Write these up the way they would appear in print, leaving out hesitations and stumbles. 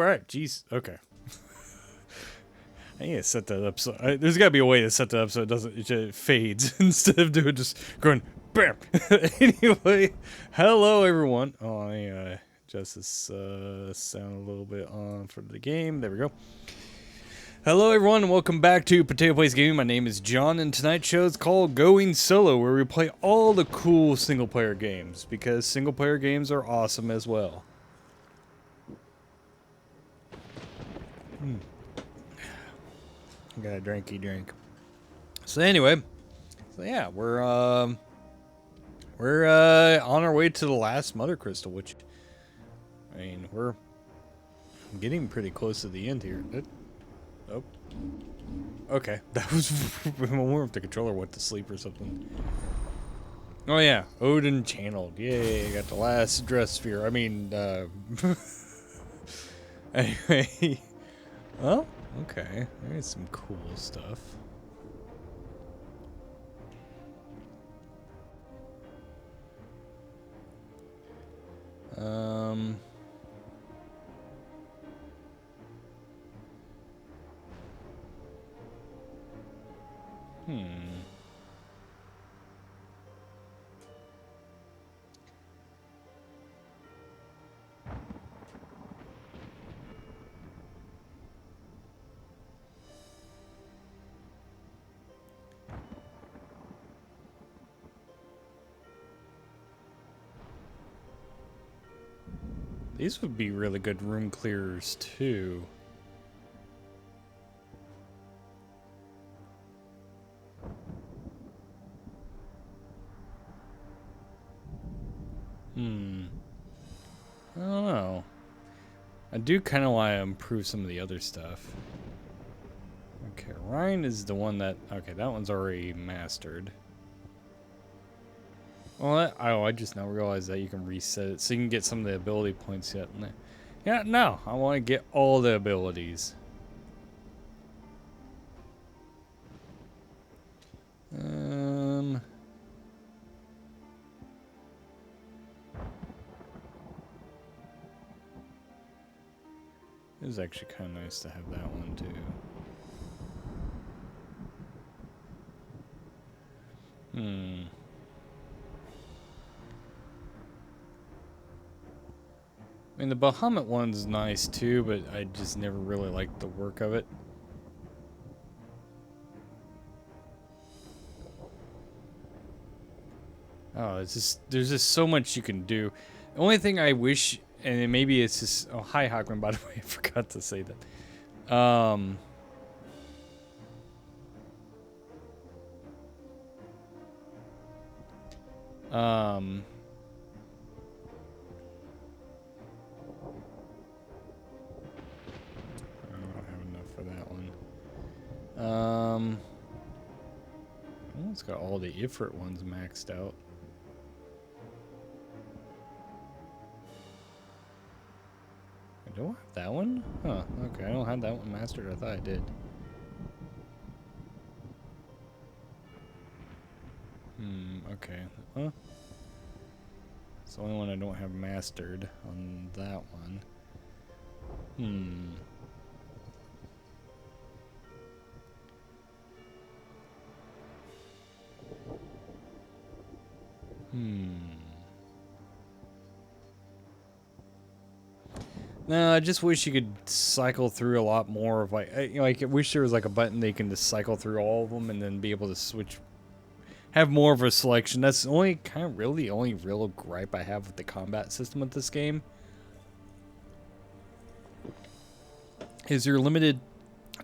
right. Jeez. Okay. I need to set that up so there's got to be a way to set that up so it just fades instead of doing just going bam. Anyway, hello everyone. Oh, I adjust this sound a little bit on for the game. There we go. Hello everyone and welcome back to Potato Place Gaming. My name is John and tonight's show is called Going Solo, where we play all the cool single player games because single player games are awesome as well. Got a drinky drink. So anyway, yeah, we're on our way to the last Mother Crystal, which I mean we're getting pretty close to the end here. Oh, okay, that was I wonder if the controller went to sleep or something. Oh yeah, Odin channeled. Yay, got the last dress sphere. I mean, anyway, well. Okay, there's some cool stuff. These would be really good room clearers too. I don't know. I do kind of want to improve some of the other stuff. Okay, Ryan is the one that... Okay, that one's already mastered. Well, I just now realized that you can reset it so you can get some of the ability points yet. Yeah, no, I want to get all the abilities. It was actually kind of nice to have that one too. I mean, the Bahamut one's nice too, but I just never really liked the work of it. Oh, it's just, there's just so much you can do. The only thing I wish, and maybe it's just, oh, hi Hawkman, by the way, I forgot to say that. Well, it's got all the Ifrit ones maxed out. I don't have that one? Huh, okay, I don't have that one mastered. I thought I did. Okay. Huh? It's the only one I don't have mastered on that one. No, I just wish you could cycle through a lot more of like, you know, like I wish there was like a button they can just cycle through all of them and then be able to switch, have more of a selection. That's the only kind of really the only real gripe I have with the combat system of this game. Is you're limited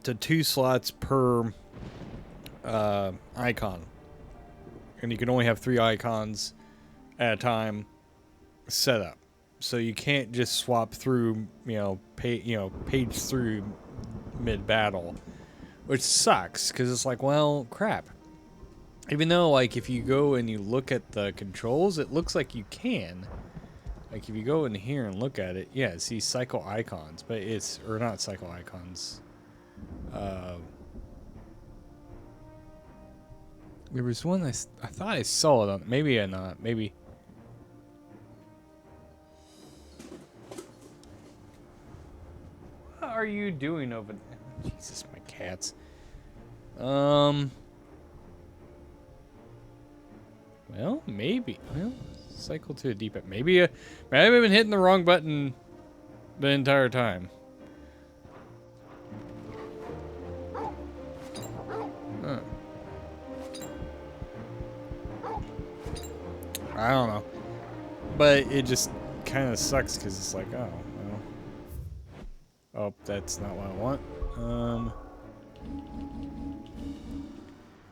to 2 slots per icon, and you can only have 3 icons at a time set up. So you can't just swap through, page through mid-battle, which sucks because it's like, well, crap. Even though, like, if you go and you look at the controls, it looks like you can. Like, if you go in here and look at it, yeah, see cycle icons, but it's, or not cycle icons. There was one I thought I saw it on, maybe I not, maybe. are you doing over there? Jesus, my cats. Well, maybe. Well, cycle to a deep end. Maybe I've been hitting the wrong button the entire time. Huh. I don't know. But it just kind of sucks because it's like, oh, well. Oh, that's not what I want.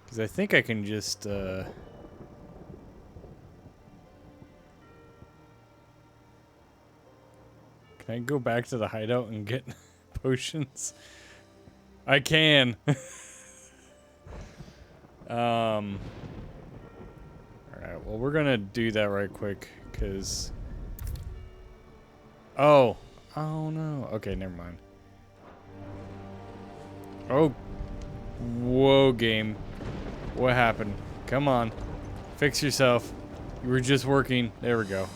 Because I think I can just, Can I go back to the hideout and get potions? I can. Alright, well, we're gonna do that right quick, because... Oh! Oh, no. Okay, never mind. Oh. Whoa, game. What happened? Come on. Fix yourself. You were just working. There we go.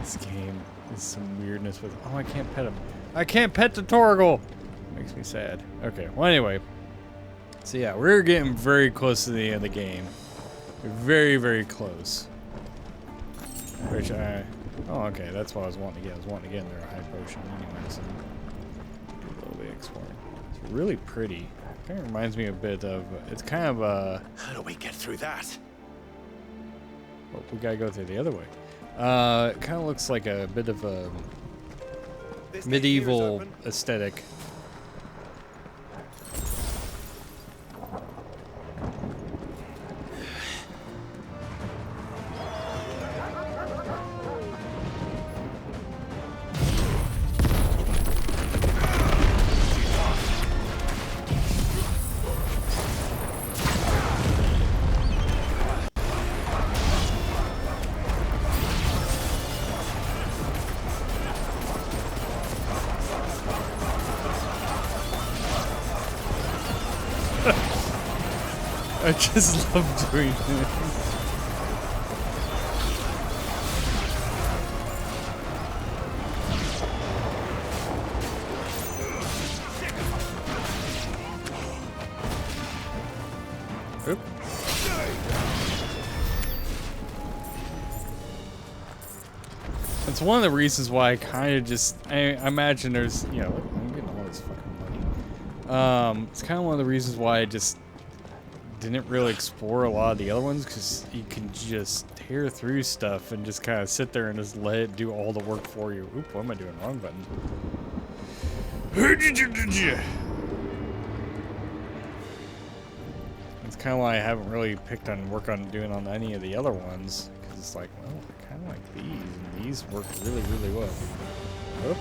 This game is some weirdness with... Oh, I can't pet him. I can't pet the Torgal! Makes me sad. Okay, well, anyway. So, yeah, we're getting very close to the end of the game. We're very, very close. Which I... Oh, okay, that's what I was wanting to get. I was wanting to get in there a high potion anyway, so... Do a little bit of exploring. It's really pretty. Kind of reminds me a bit of... It's kind of a... How do we get through that? Well, we gotta go through the other way. It kind of looks like a bit of a medieval aesthetic. I just love doing it. Oop. That's one of the reasons why I kind of just... I imagine there's... You know, I'm getting all this fucking money. It's kind of one of the reasons why I just... didn't really explore a lot of the other ones, because you can just tear through stuff and just kind of sit there and just let it do all the work for you. Oop, what am I doing? Wrong button. That's kind of why I haven't really picked on work on doing on any of the other ones, because it's like, well, I kind of like these, and these work really, really well. Oop.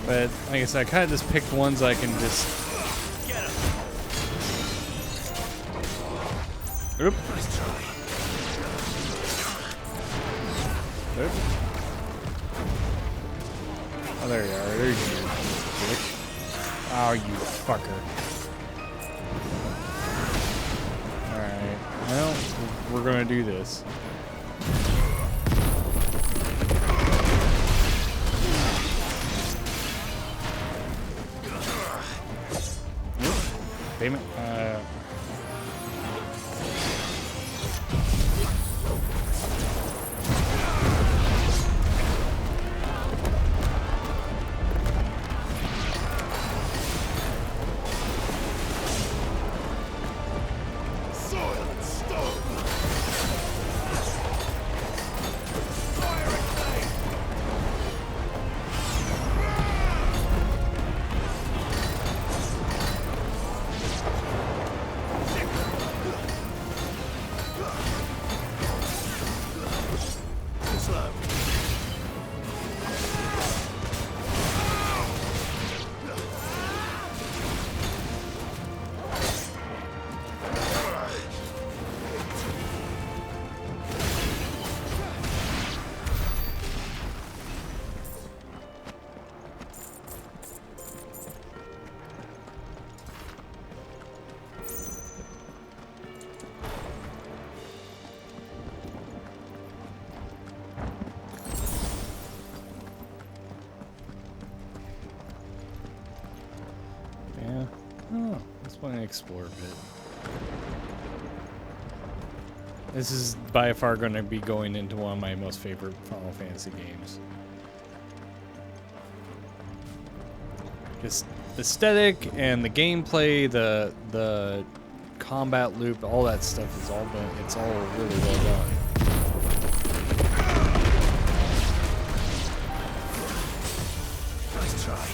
But, like I said, I kind of just picked ones I can just... Oop. Oop. Oh, there you are. There you go. Bitch. Oh, you fucker. Alright. Well, we're gonna do this. Damn it. Let's play and explore a bit. This is by far going to be going into one of my most favorite Final Fantasy games. Just the aesthetic and the gameplay, the combat loop, all that stuff is all done. It's all really well done. Nice try.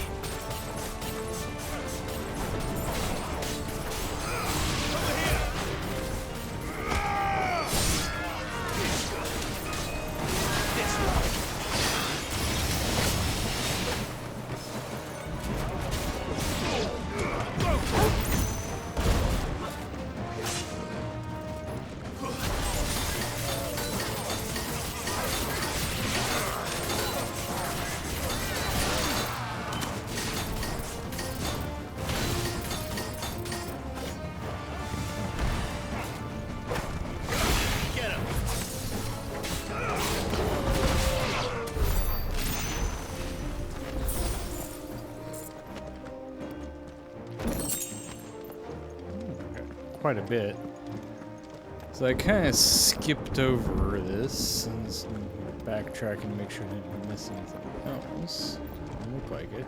Quite a bit. So I kind of skipped over this and just backtrack and make sure I didn't miss anything else. Doesn't look like it.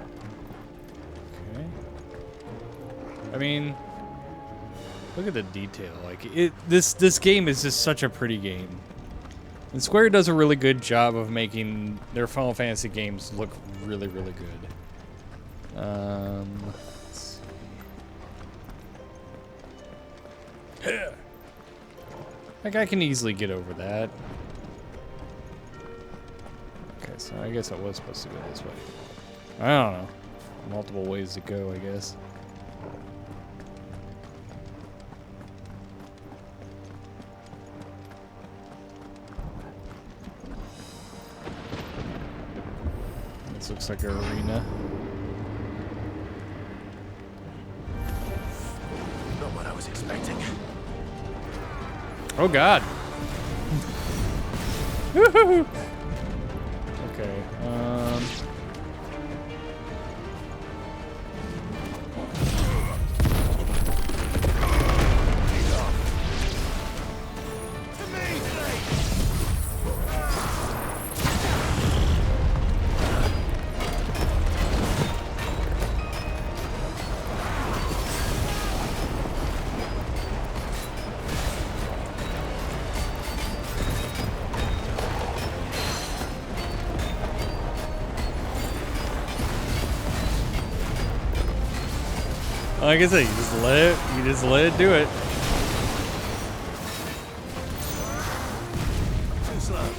Okay. I mean, look at the detail. Like this game is just such a pretty game. And Square does a really good job of making their Final Fantasy games look really, really good. Let's see. Like, I can easily get over that. Okay, so I guess I was supposed to go this way. I don't know. Multiple ways to go, I guess. This looks like an arena. Not what I was expecting. Oh God. Woohoo! Okay. Like I said, you just let it do it. Too slow.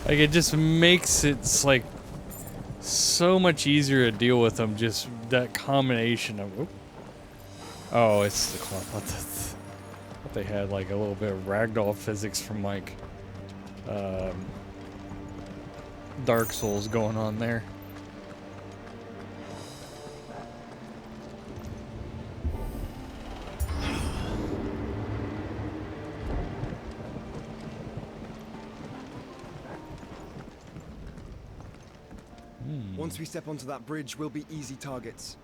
Like, it just makes it like so much easier to deal with them. Just that combination of oh, it's the clock. What they had like a little bit of ragdoll physics from like Dark Souls going on there. Once we step onto that bridge, we'll be easy targets.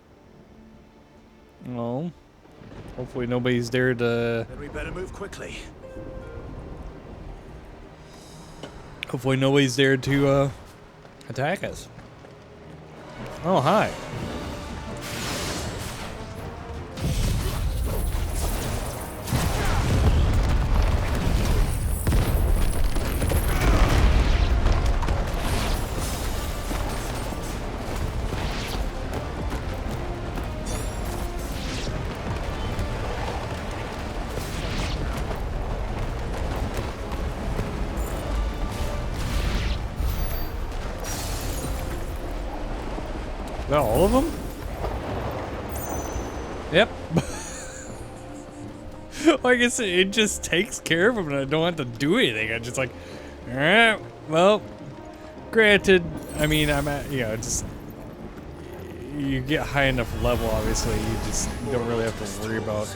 Oh. Hopefully nobody's there to... Then we better move quickly. Hopefully nobody's there to attack us. Oh, hi. that all of them? Yep. Like I said, it just takes care of them and I don't have to do anything. I'm just like, alright, well, granted, I mean, I'm at, you know, just, you get high enough level, obviously, you just don't really have to worry about.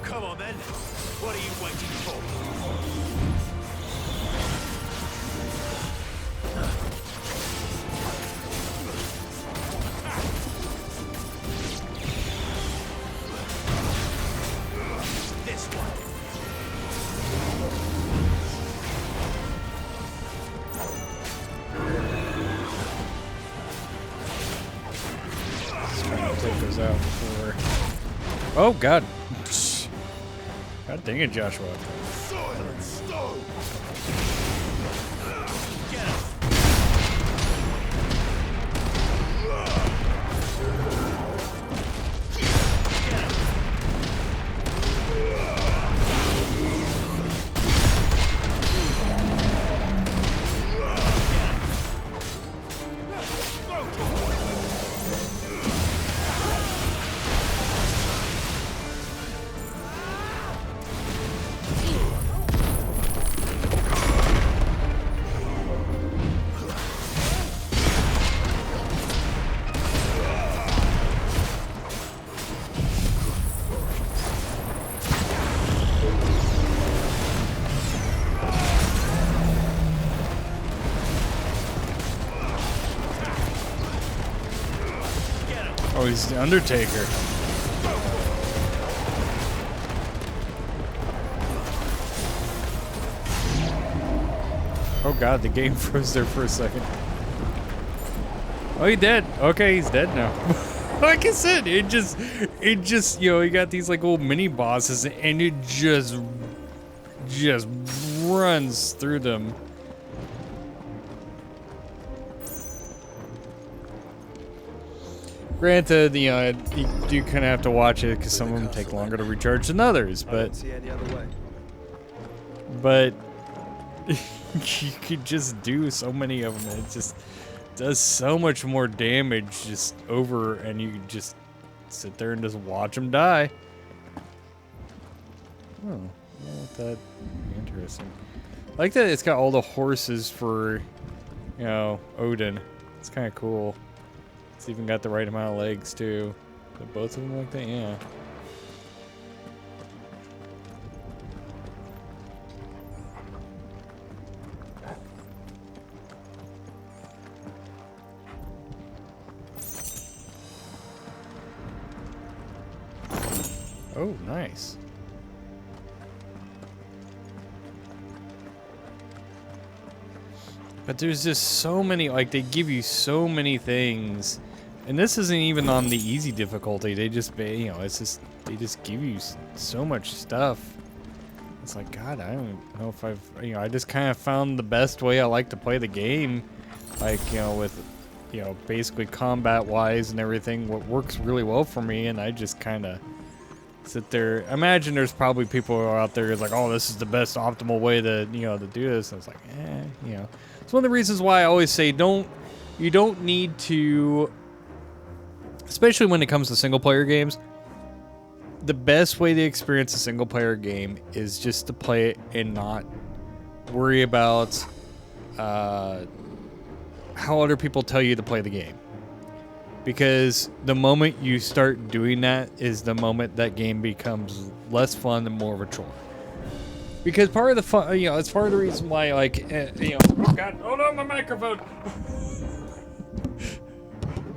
Come on then. What are you waiting for? This one. Just trying to take those out before. Oh, God. God dang it, Joshua. Silent stone. Get him. Oh, he's the Undertaker. Oh God, the game froze there for a second. Oh, he dead. Okay, he's dead now. Like I said, it just, you know, you got these like old mini bosses, and it just runs through them. Granted, you know, you do kind of have to watch it because some of them take longer to recharge than others, I don't but see any other way. you could just do so many of them. It just does so much more damage just over, and you can just sit there and just watch them die. Oh, well, that interesting. I like that it's got all the horses for, you know, Odin. It's kind of cool. It's even got the right amount of legs too. But both of them like that, yeah. Oh, nice. But there's just so many, like, they give you so many things. And this isn't even on the easy difficulty. They just, you know, it's just, they just give you so much stuff. It's like, God, I don't know if I've, you know, I just kind of found the best way I like to play the game. Like, you know, with, you know, basically combat-wise and everything, what works really well for me, and I just kind of sit there. Imagine there's probably people who are out there who's like, oh, this is the best optimal way to, you know, to do this. And it's like, you know. It's one of the reasons why I always say you don't need to, especially when it comes to single-player games, the best way to experience a single-player game is just to play it and not worry about how other people tell you to play the game. Because the moment you start doing that is the moment that game becomes less fun and more of a chore. Because part of the fun, you know, it's part of the reason why, like, you know, oh God, oh no, my microphone!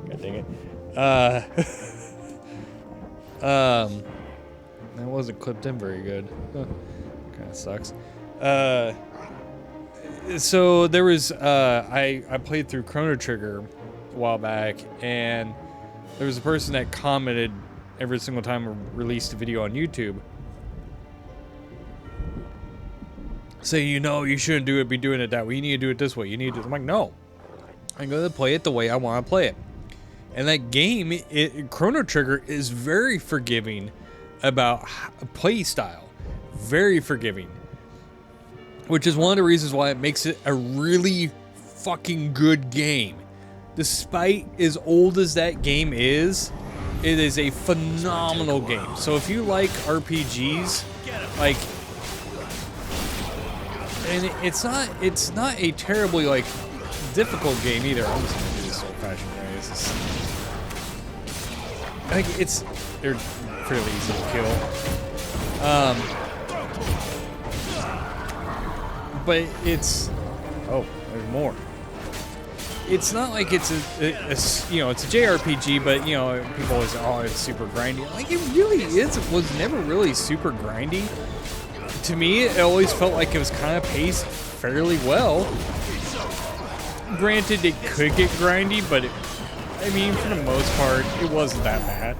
God dang it. That wasn't clipped in very good. Huh. Kind of sucks. So there was, I played through Chrono Trigger a while back, and there was a person that commented every single time I released a video on YouTube, saying, you know, you shouldn't be doing it that way. You need to do it this way. You need to. I'm like, no. I'm going to play it the way I want to play it. And that game, Chrono Trigger, is very forgiving about play style. Very forgiving. Which is one of the reasons why it makes it a really fucking good game. despite as old as that game is, it is a phenomenal game. So if you like RPGs, like, and it's not a terribly like difficult game either. I'm just gonna do this old-fashioned way. This is, like, they're fairly easy to kill. But it's, oh, there's more. It's not like it's a you know, it's a JRPG, but you know, people always say, oh, it's super grindy. Like, it really is. It was never really super grindy. To me, it always felt like it was kind of paced fairly well. Granted, it could get grindy, but I mean, for the most part, it wasn't that bad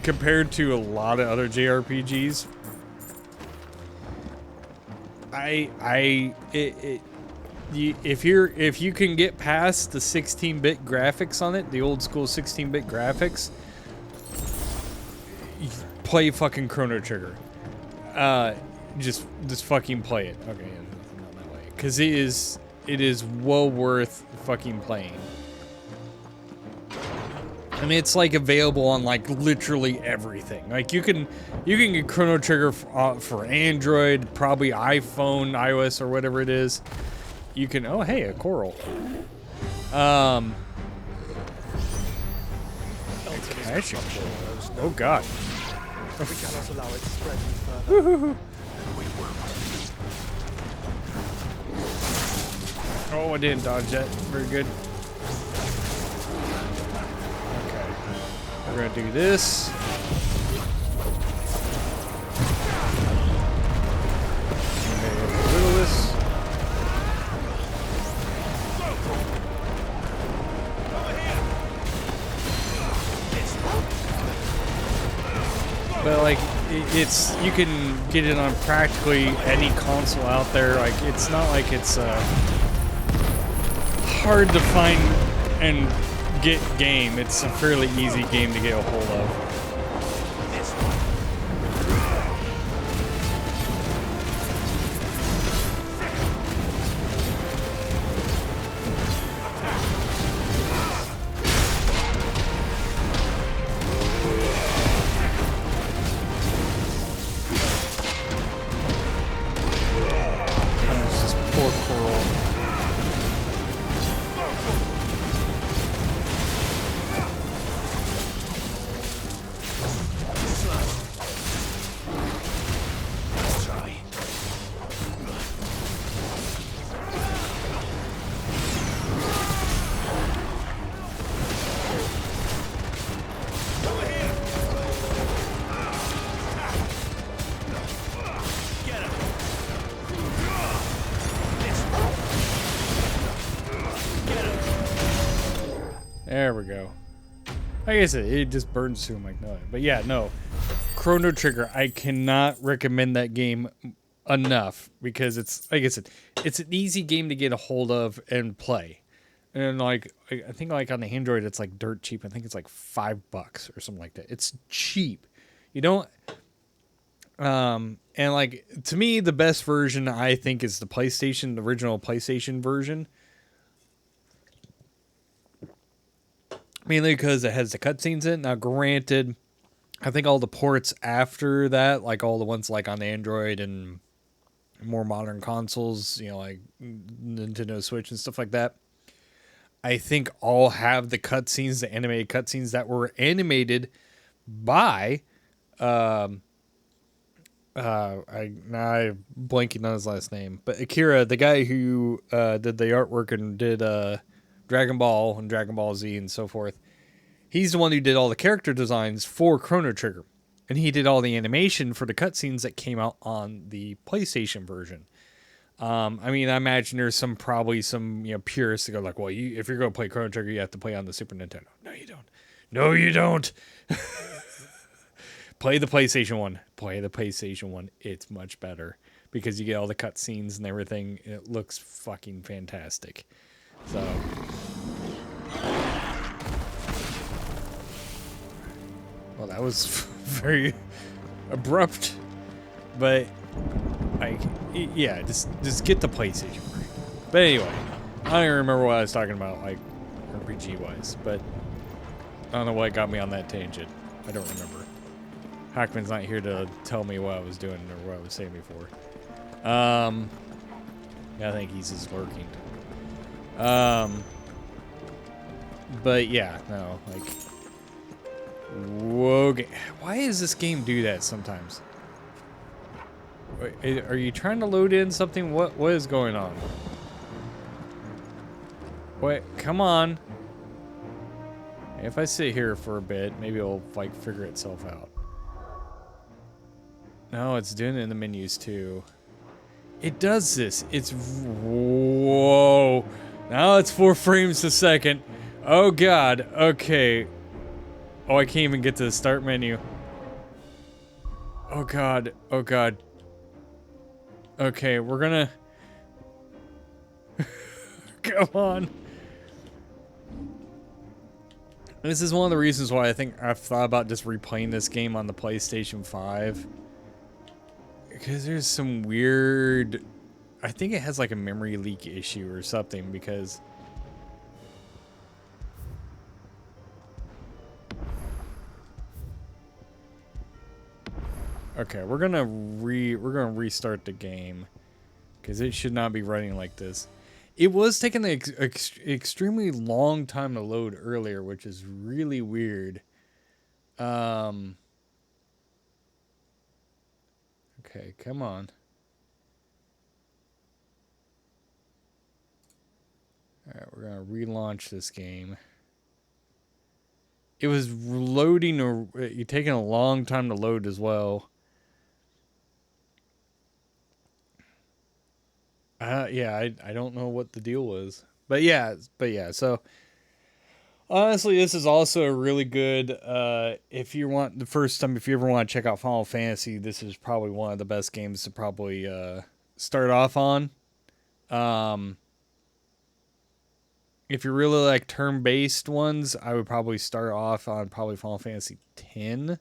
compared to a lot of other JRPGs. If you can get past the 16-bit graphics on it, the old school 16-bit graphics, play fucking Chrono Trigger. Just fucking play it. Okay, not that way, because it is well worth fucking playing. I mean, it's like available on like literally everything. Like you can get Chrono Trigger for Android, probably iPhone, iOS, or whatever it is. You can, oh hey, a coral. Actually, oh god. We cannot allow it to spread any further. Oh, I didn't dodge that. Very good. Okay. We're gonna do this. Okay, get rid of this. But like, it's, you can get it on practically any console out there. Like, it's not like it's hard to find and get game. It's a fairly easy game to get a hold of. There we go. Like I said, it just burns through him like nothing. But yeah, no. Chrono Trigger, I cannot recommend that game enough because it's, like I said, it's an easy game to get a hold of and play. And like, I think like on the Android, it's like dirt cheap. I think it's like $5 or something like that. It's cheap. You don't, and like, to me, the best version I think is the PlayStation, the original PlayStation version. Mainly because it has the cutscenes in it. Now, granted, I think all the ports after that, like all the ones like on Android and more modern consoles, you know, like Nintendo Switch and stuff like that, I think all have the cutscenes, the animated cutscenes that were animated by, I'm blanking on his last name, but Akira, the guy who did the artwork and did Dragon Ball and Dragon Ball Z and so forth. He's the one who did all the character designs for Chrono Trigger. And he did all the animation for the cutscenes that came out on the PlayStation version. I mean, I imagine there's probably some, you know, purists that go like, well, if you're going to play Chrono Trigger, you have to play on the Super Nintendo. No, you don't. No, you don't. Play the PlayStation 1. Play the PlayStation 1. It's much better because you get all the cutscenes and everything. It looks fucking fantastic. So, well, that was very abrupt, but like, yeah, just get the PlayStation. But anyway, I don't even remember what I was talking about, like RPG-wise, but I don't know what got me on that tangent. I don't remember. Hackman's not here to tell me what I was doing or what I was saying before. I think he's just lurking. But yeah, no, like, whoa, why does this game do that sometimes? Wait, are you trying to load in something? What is going on? Wait, come on. If I sit here for a bit, maybe it'll like figure itself out. No, it's doing it in the menus too. It does this. It's whoa. Now it's 4 frames a second. Oh god. Okay. Oh, I can't even get to the start menu. Oh god. Oh god. Okay, we're gonna come on. This is one of the reasons why I think I've thought about just replaying this game on the PlayStation 5. Because there's some weird... I think it has like a memory leak issue or something because... Okay, we're gonna restart the game because it should not be running like this. It was taking an extremely long time to load earlier, which is really weird. Okay, come on. Alright, we're gonna relaunch this game. It was loading, or you're taking a long time to load as well. Yeah, I don't know what the deal was. But yeah, so honestly, this is also a really good, if you want, the first time, if you ever want to check out Final Fantasy, this is probably one of the best games to probably, start off on. If you really like turn-based ones, I would probably start off on probably Final Fantasy X.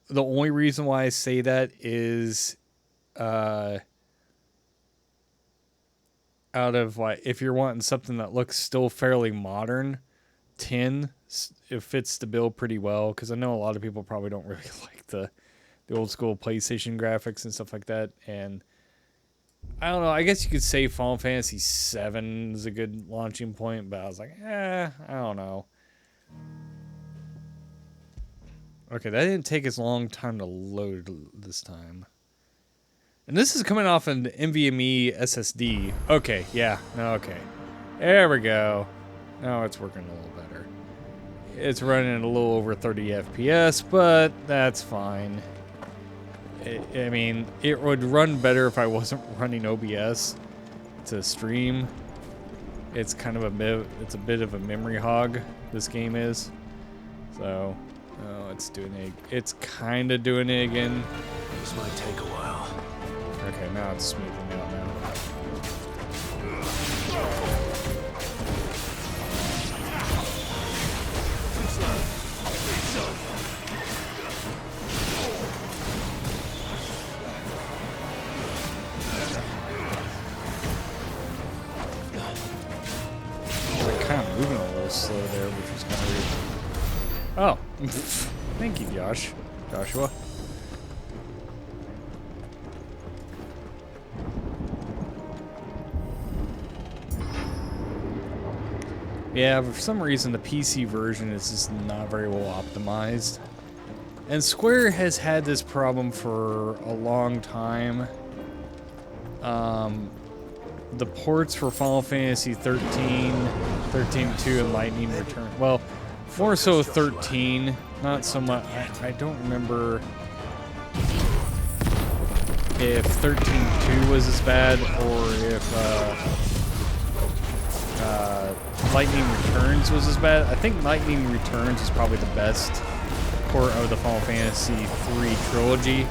The only reason why I say that is, out of like, if you're wanting something that looks still fairly modern, 10 it fits the bill pretty well, because I know a lot of people probably don't really like the old school PlayStation graphics and stuff like that. And I don't know, I guess you could say Final Fantasy VII is a good launching point, but I was like, I don't know. Okay, that didn't take as long time to load this time. And this is coming off an NVMe SSD. Okay, yeah, okay. There we go. Now it's working a little better. It's running at a little over 30 FPS, but that's fine. I mean, it would run better if I wasn't running OBS to stream. It's kind of a bit of a memory hog, this game is. So, oh, it's doing it. It's kind of doing it again. This might take a while. Okay, now it's smoothing out now. Like kind of moving a little slow there, which was kind of weird. Oh, thank you, Joshua. Yeah, for some reason the PC version is just not very well optimized. And Square has had this problem for a long time. The ports for Final Fantasy 13, 13.2, and Lightning Return. Well, more so 13, not so much. I don't remember if 13.2 was as bad or if Lightning Returns was as bad. I think Lightning Returns is probably the best port of the Final Fantasy 3 trilogy.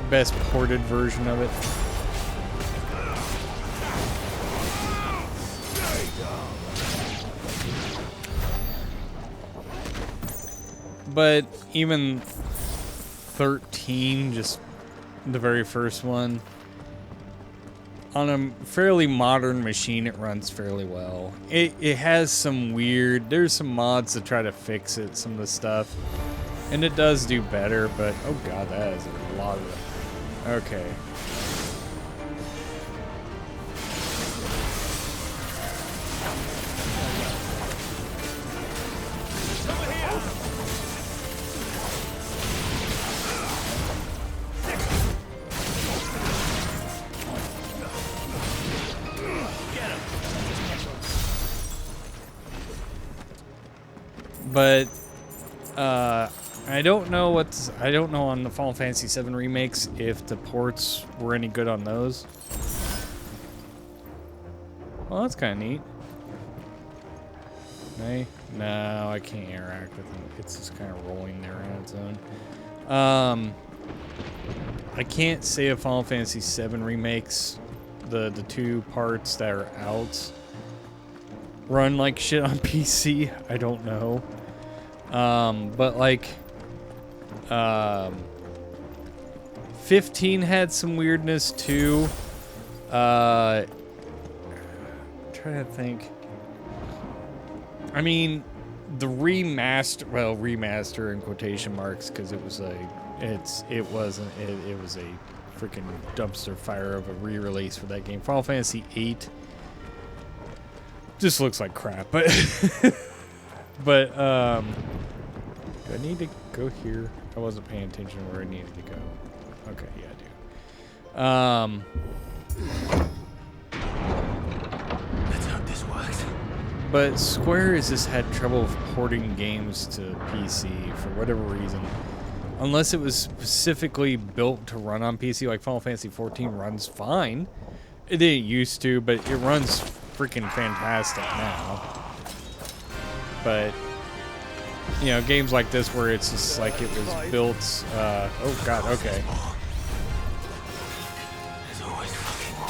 Best ported version of it. But even 13, just the very first one, on a fairly modern machine, it runs fairly well. It has some weird, there's some mods to try to fix it, some of the stuff. And it does do better, but oh god, that is a lot of, okay. But I don't know on the Final Fantasy VII remakes if the ports were any good on those. Well, that's kind of neat. Hey, no, I can't interact with them. It's just kind of rolling there on its own. I can't say if Final Fantasy VII remakes, the two parts that are out, run like shit on PC. I don't know. But like 15 had some weirdness too. I'm trying to think. I mean, the remaster in quotation marks, because it was a freaking dumpster fire of a re-release for that game. Final Fantasy VIII just looks like crap, but but do I need to go here? I wasn't paying attention to where I needed to go. Okay, yeah, I do. Let's hope this works. But Square has just had trouble porting games to PC for whatever reason. Unless it was specifically built to run on PC, like Final Fantasy XIV runs fine. It didn't used to, but it runs freaking fantastic now. But, you know, games like this where it's just like it was built, oh god, okay. There's always fucking more.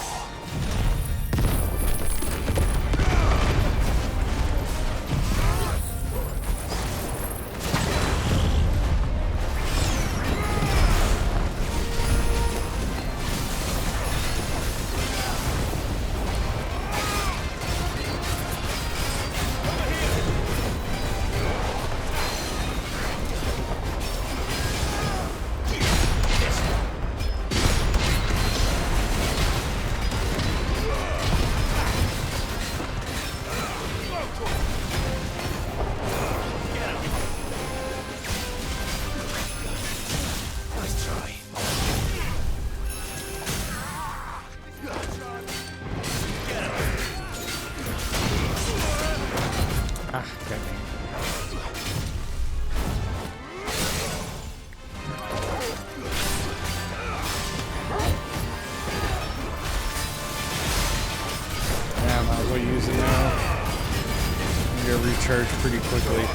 Recharge pretty quickly.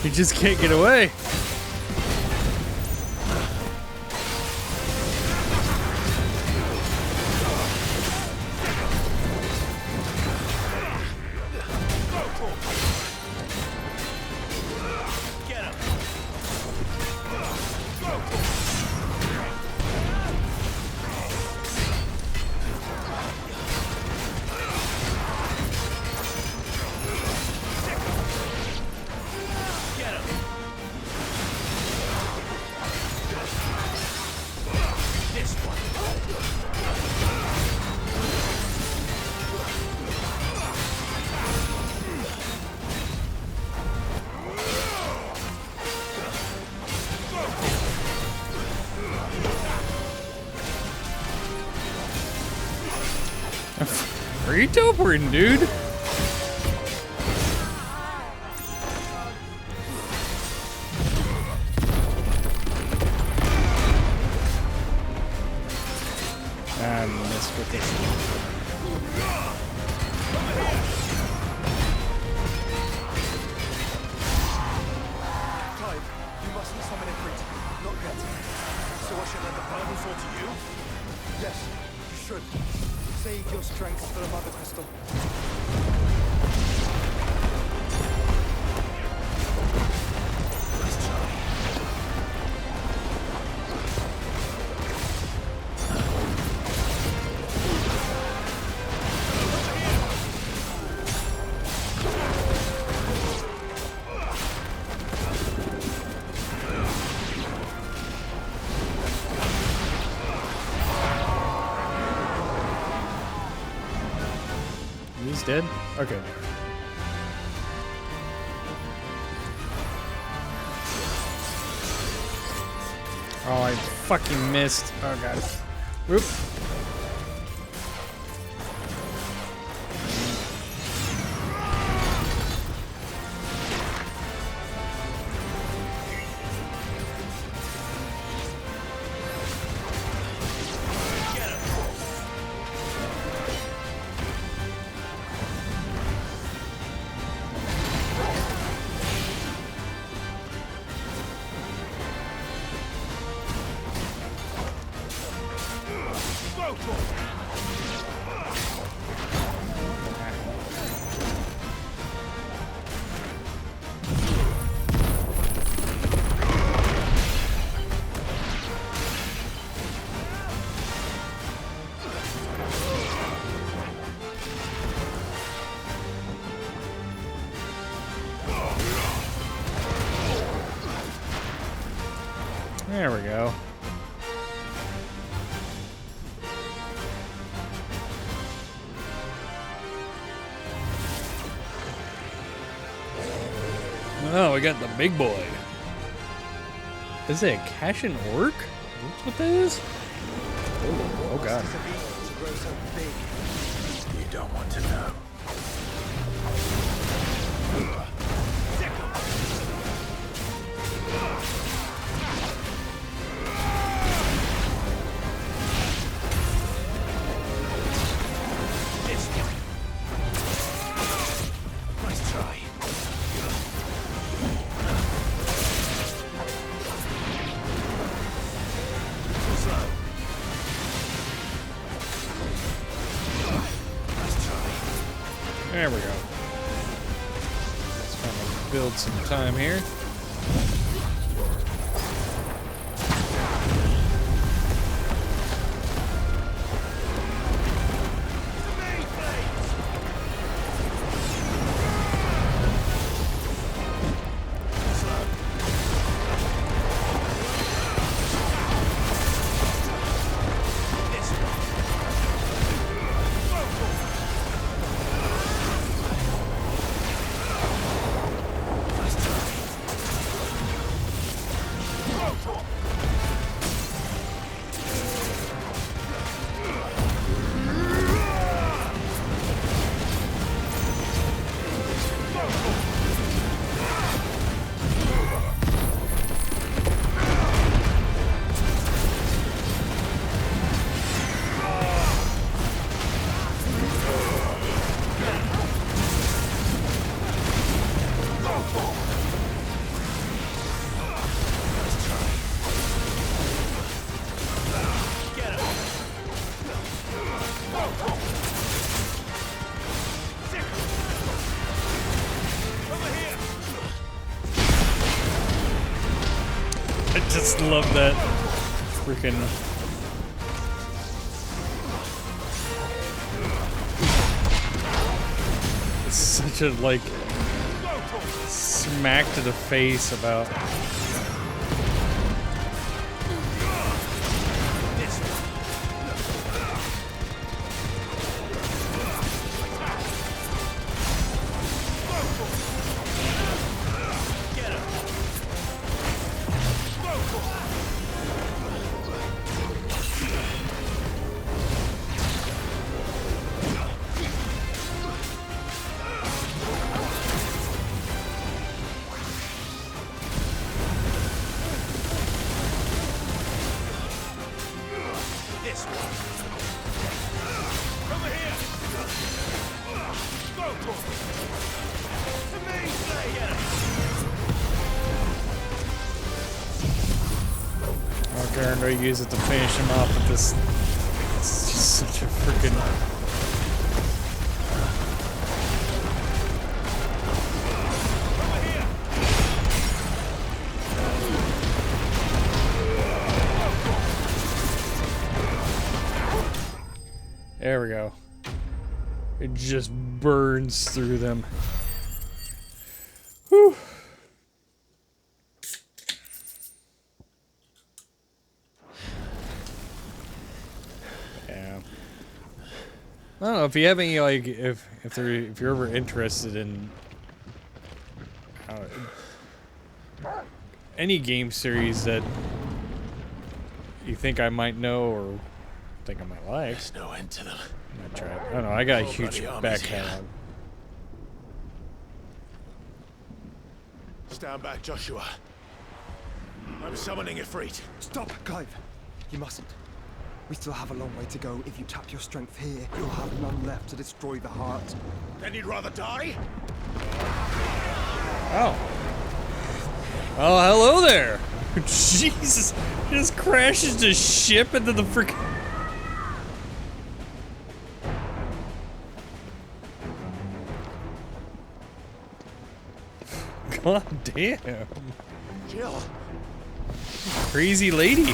You just can't get away. Where are you teleporting, dude? I missed with this. Clive, you mustn't summon it free. Not yet. So I should let the burden fall to you. What about the crystal? Let's try. He's dead? Okay. Oh, I fucking missed. Oh god. Whoop. There we go. Oh, we got the big boy. Is it a cash and orc? That's what that is? Oh god. To grow so big. You don't want to know. Nice try. There we go. Let's kind of build some time here. I just love that freaking it's such a like smack to the face about I use it to finish him off with this. It's just such a freaking There we go. It just burns through them. Whew. Yeah. I don't know if you have any like if you're ever interested in any game series that you think I might know or think I might like. There's no end to them. I might try it. I don't know. I got a Oh, huge bloody back armies here. catalog. Stand back, Joshua. I'm summoning Ifrit. Stop, Clive. You mustn't. We still have a long way to go. If you tap your strength here, you'll have none left to destroy the heart. Then you'd rather die? Oh. Oh, hello there. Jesus. He just crashes the ship into the freaking... God damn. Kill. Crazy lady.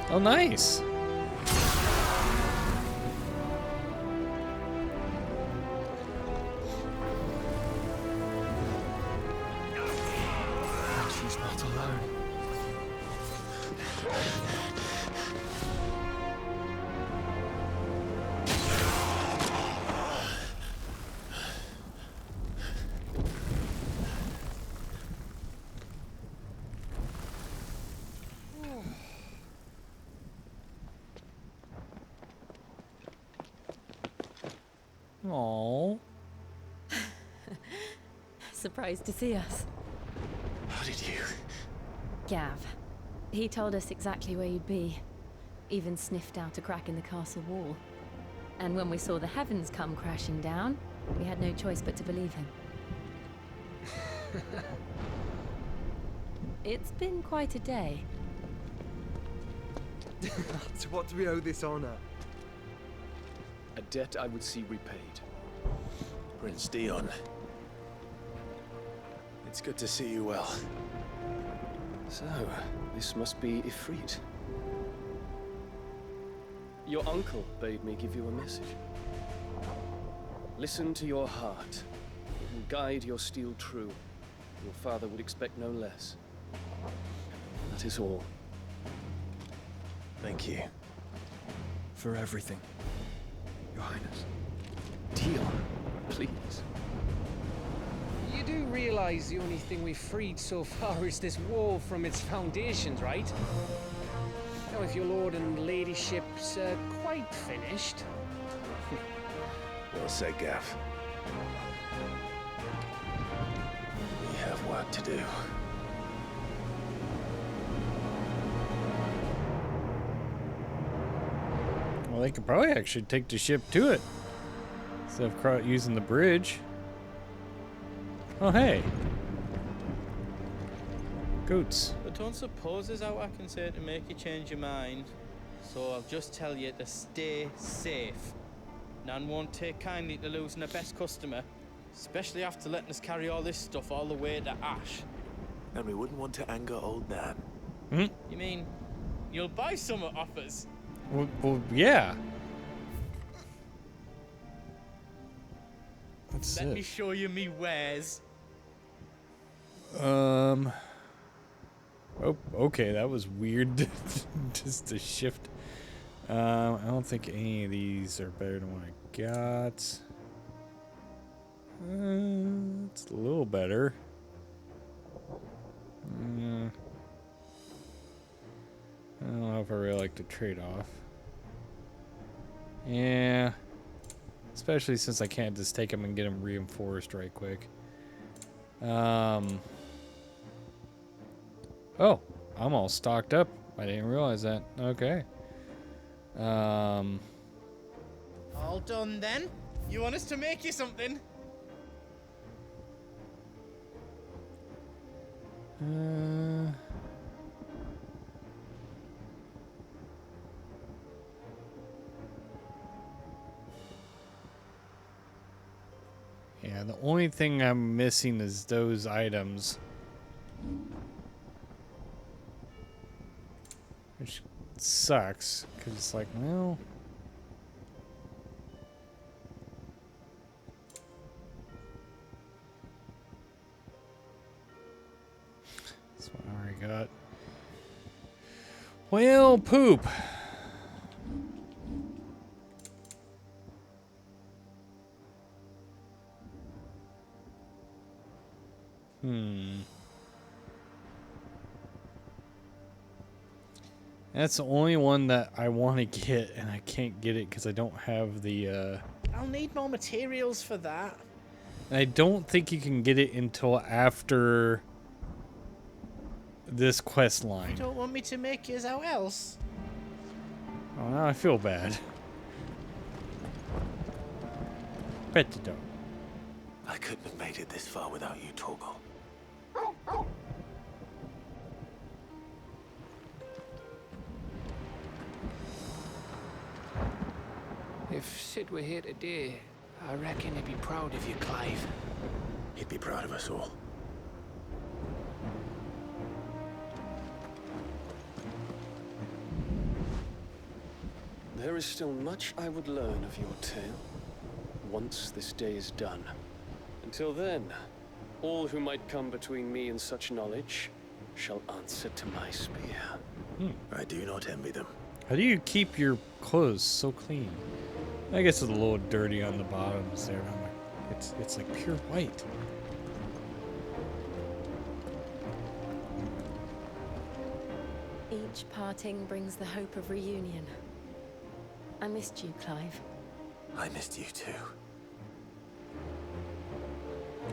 Oh, nice. She's not alone. Aww. Surprised to see us. How did you? Gav. He told us exactly where you'd be. Even sniffed out a crack in the castle wall. And when we saw the heavens come crashing down, we had no choice but to believe him. It's been quite a day. To what do we owe this honor? A debt I would see repaid. Prince Dion. It's good to see you well. So, this must be Ifrit. Your uncle bade me give you a message. Listen to your heart. It will guide your steel true. Your father would expect no less. That is all. Thank you. For everything, Your Highness. Dion, please. You do realize the only thing we've freed so far is this wall from its foundations, right? Now, if your lord and ladyship's quite finished. Well said, Gav. We have work to do. Well, they could probably actually take the ship to it instead of using the bridge. Oh, hey. Goats. But don't suppose there's out I can say to make you change your mind. So I'll just tell you to stay safe. None won't take kindly to losing a best customer, especially after letting us carry all this stuff all the way to Ash. And we wouldn't want to anger old Nan. Hmm? You mean you'll buy some off us? Well, yeah. That's Let me it. show you me wares. Oh, okay, that was weird. Just to shift. I don't think any of these are better than what I got. It's a little better. I don't know if I really like to trade off. Yeah. Especially since I can't just take them and get them reinforced right quick. Oh, I'm all stocked up. I didn't realize that. Okay. All done then? You want us to make you something? Yeah, the only thing I'm missing is those items. Which sucks because it's like, well, that's what I already got. Well, poop. That's the only one that I want to get, and I can't get it because I don't have the, I'll need more materials for that. I don't think you can get it until after this quest line. You don't want me to make yours out else? Oh, now I feel bad. Bet you don't. I couldn't have made it this far without you, Torgal. If Sid were here today, I reckon he'd be proud of you, Clive. He'd be proud of us all. There is still much I would learn of your tale, once this day is done. Until then, all who might come between me and such knowledge shall answer to my spear. I do not envy them. How do you keep your clothes so clean? I guess it's a little dirty on the bottoms there. I'm like, it's like pure white. Each parting brings the hope of reunion. I missed you, Clive. I missed you too.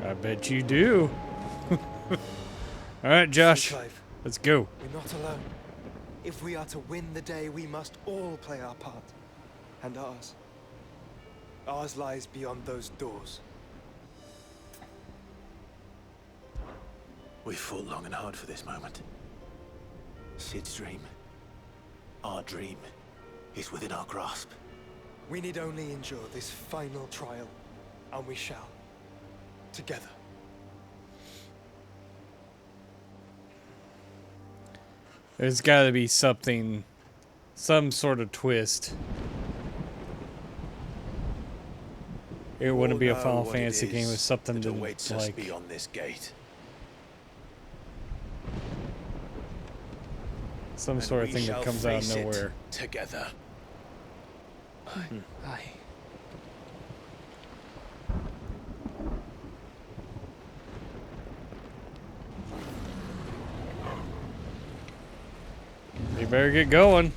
I bet you do. All right, Josh, Clive, let's go. we're not alone. If we are to win the day, we must all play our part. And ours. Ours lies beyond those doors. We fought long and hard for this moment. Sid's dream, our dream, is within our grasp. We need only endure this final trial, and we shall. Together. There's got to be something, some sort of twist. It wouldn't be a Final Fantasy game with something that to awaits us like. beyond this gate. Some And sort of we thing that shall comes out of face it nowhere. Together. Aye. You better get going.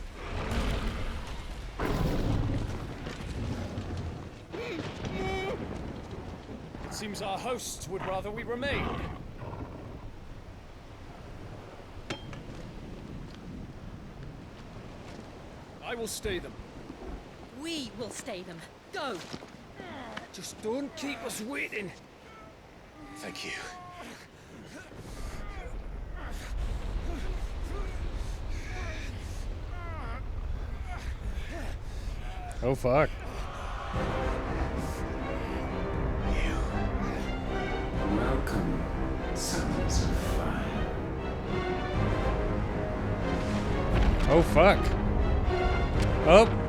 It seems our hosts would rather we remain. I will stay them. We will stay them. Go! Just don't keep us waiting. Thank you. Oh fuck. Welcome, sons of fire. Oh fuck. Oh.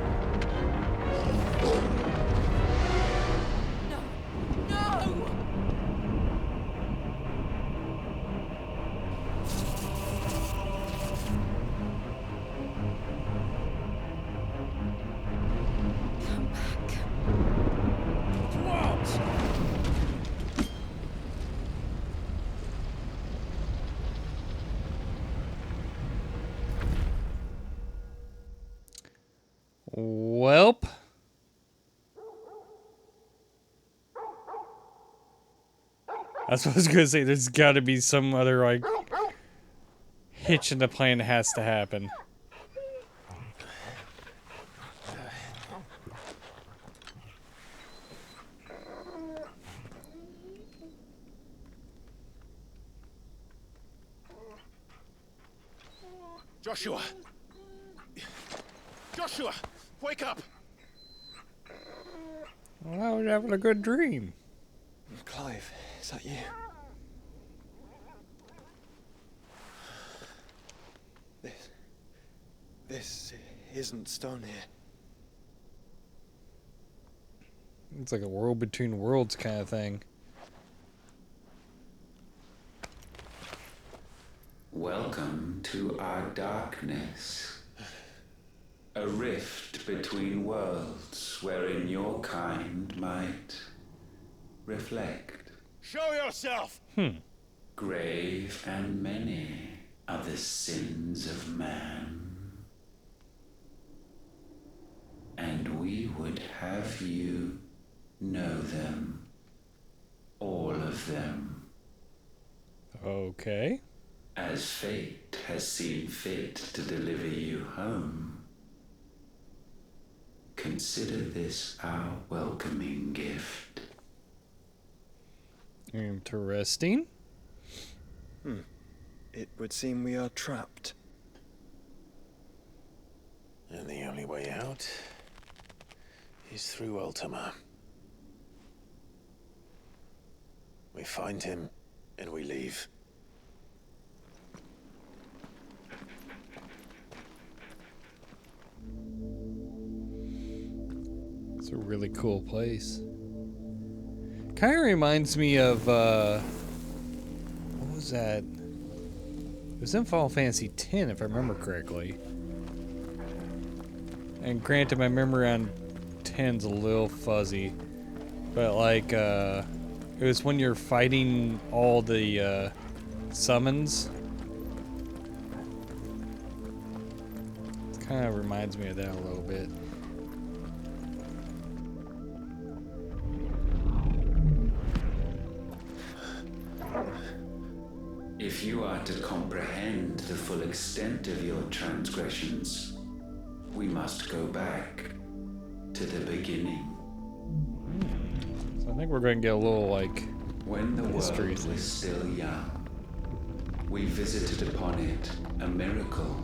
Welp. That's what I was gonna say. There's gotta be some other, like, hitch in the plan that has to happen. Joshua! Joshua! Wake up! Well, I was having a good dream. Clive, is that you? This isn't Stonhyrr. It's like a world between worlds kind of thing. Welcome to our darkness. A rift between worlds wherein your kind might reflect. Show yourself! Grave and many are the sins of man. And we would have you know them. All of them. Okay. As fate has seen fit to deliver you home, consider this our welcoming gift. Interesting. It would seem we are trapped. And the only way out is through Ultima. We find him and we leave. It's a really cool place. Kind of reminds me of, what was that? It was in Final Fantasy X, if I remember correctly. And granted, my memory on 10's a little fuzzy. But, like, it was when you're fighting all the, summons. It kind of reminds me of that a little bit. If you are to comprehend the full extent of your transgressions, we must go back to the beginning. So I think we're going to get a little, like, When the world history was thing. still young, we visited upon it a miracle,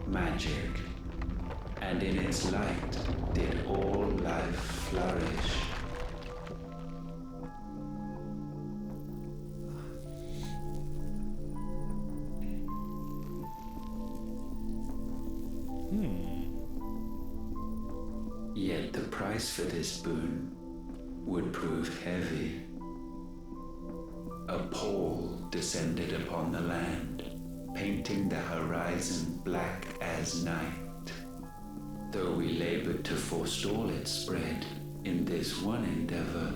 magic, and in its light did all life flourish. Yet the price for this boon would prove heavy. A pall descended upon the land, painting the horizon black as night. Though we labored to forestall its spread, in this one endeavor,